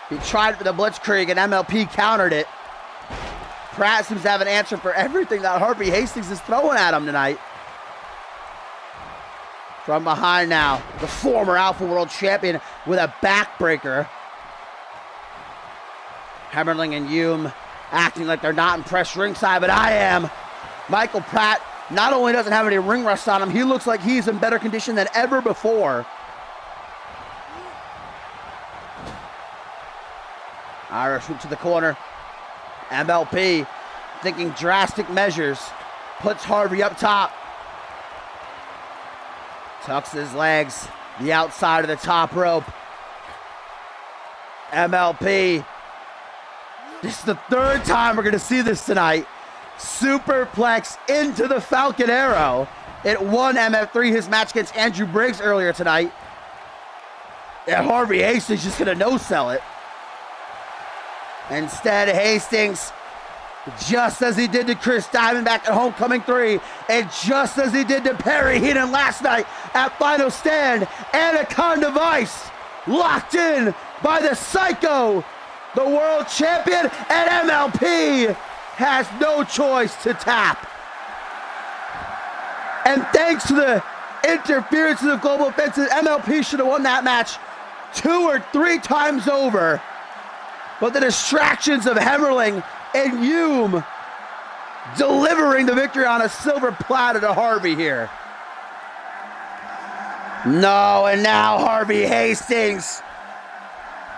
He tried for the Blitzkrieg and MLP countered it. Pratt seems to have an answer for everything that Harvey Hastings is throwing at him tonight. From behind now, the former Alpha World Champion with a backbreaker. Hemmerling and Hume acting like they're not impressed ringside, but I am. Michael Pratt not only doesn't have any ring rust on him, he looks like he's in better condition than ever before. Irish whip to the corner. MLP thinking drastic measures. Puts Harvey up top. Tucks his legs, the outside of the top rope. MLP. This is the third time we're going to see this tonight. Superplex into the Falcon Arrow. It won MF3 his match against Andrew Briggs earlier tonight. And Harvey Hastings just going to no-sell it. Instead, Hastings, just as he did to Chris Diamondback at Homecoming 3, and just as he did to Perry Heenan last night at Final Stand, Anaconda Vice locked in by the Psycho, the world champion, and MLP has no choice to tap. And thanks to the interference of the Global Offensive, MLP should have won that match 2 or 3 times over. But the distractions of Hemmerling and Hume delivering the victory on a silver platter to Harvey here. No, and now Harvey Hastings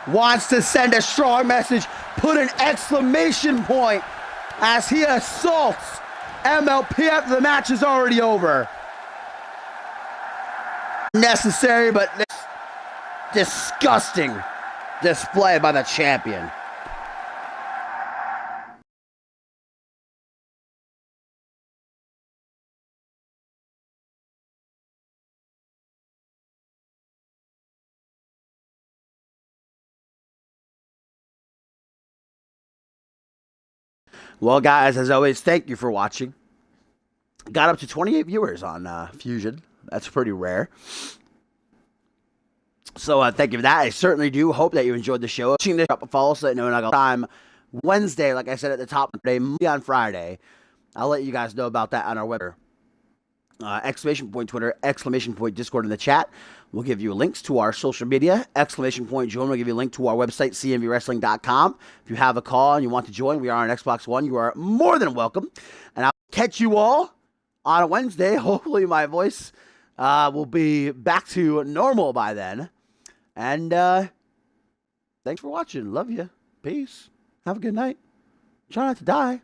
wants to send a strong message, put an exclamation point as he assaults MLP after the match is already over. Necessary, but disgusting display by the champion. Well, guys, as always, thank you for watching. Got up to 28 viewers on Fusion. That's pretty rare. So thank you for that. I certainly do hope that you enjoyed the show. Drop a follow so that no one got time. Wednesday, like I said at the top of the day, maybe on Friday. I'll let you guys know about that on our web. Exclamation point Twitter, exclamation point Discord in the chat. We'll give you links to our social media. Exclamation point join. We'll give you a link to our website, cmvwrestling.com. If you have a call and you want to join, we are on Xbox One. You are more than welcome. And I'll catch you all on a Wednesday. Hopefully my voice will be back to normal by then. And thanks for watching. Love you. Peace. Have a good night. Try not to die.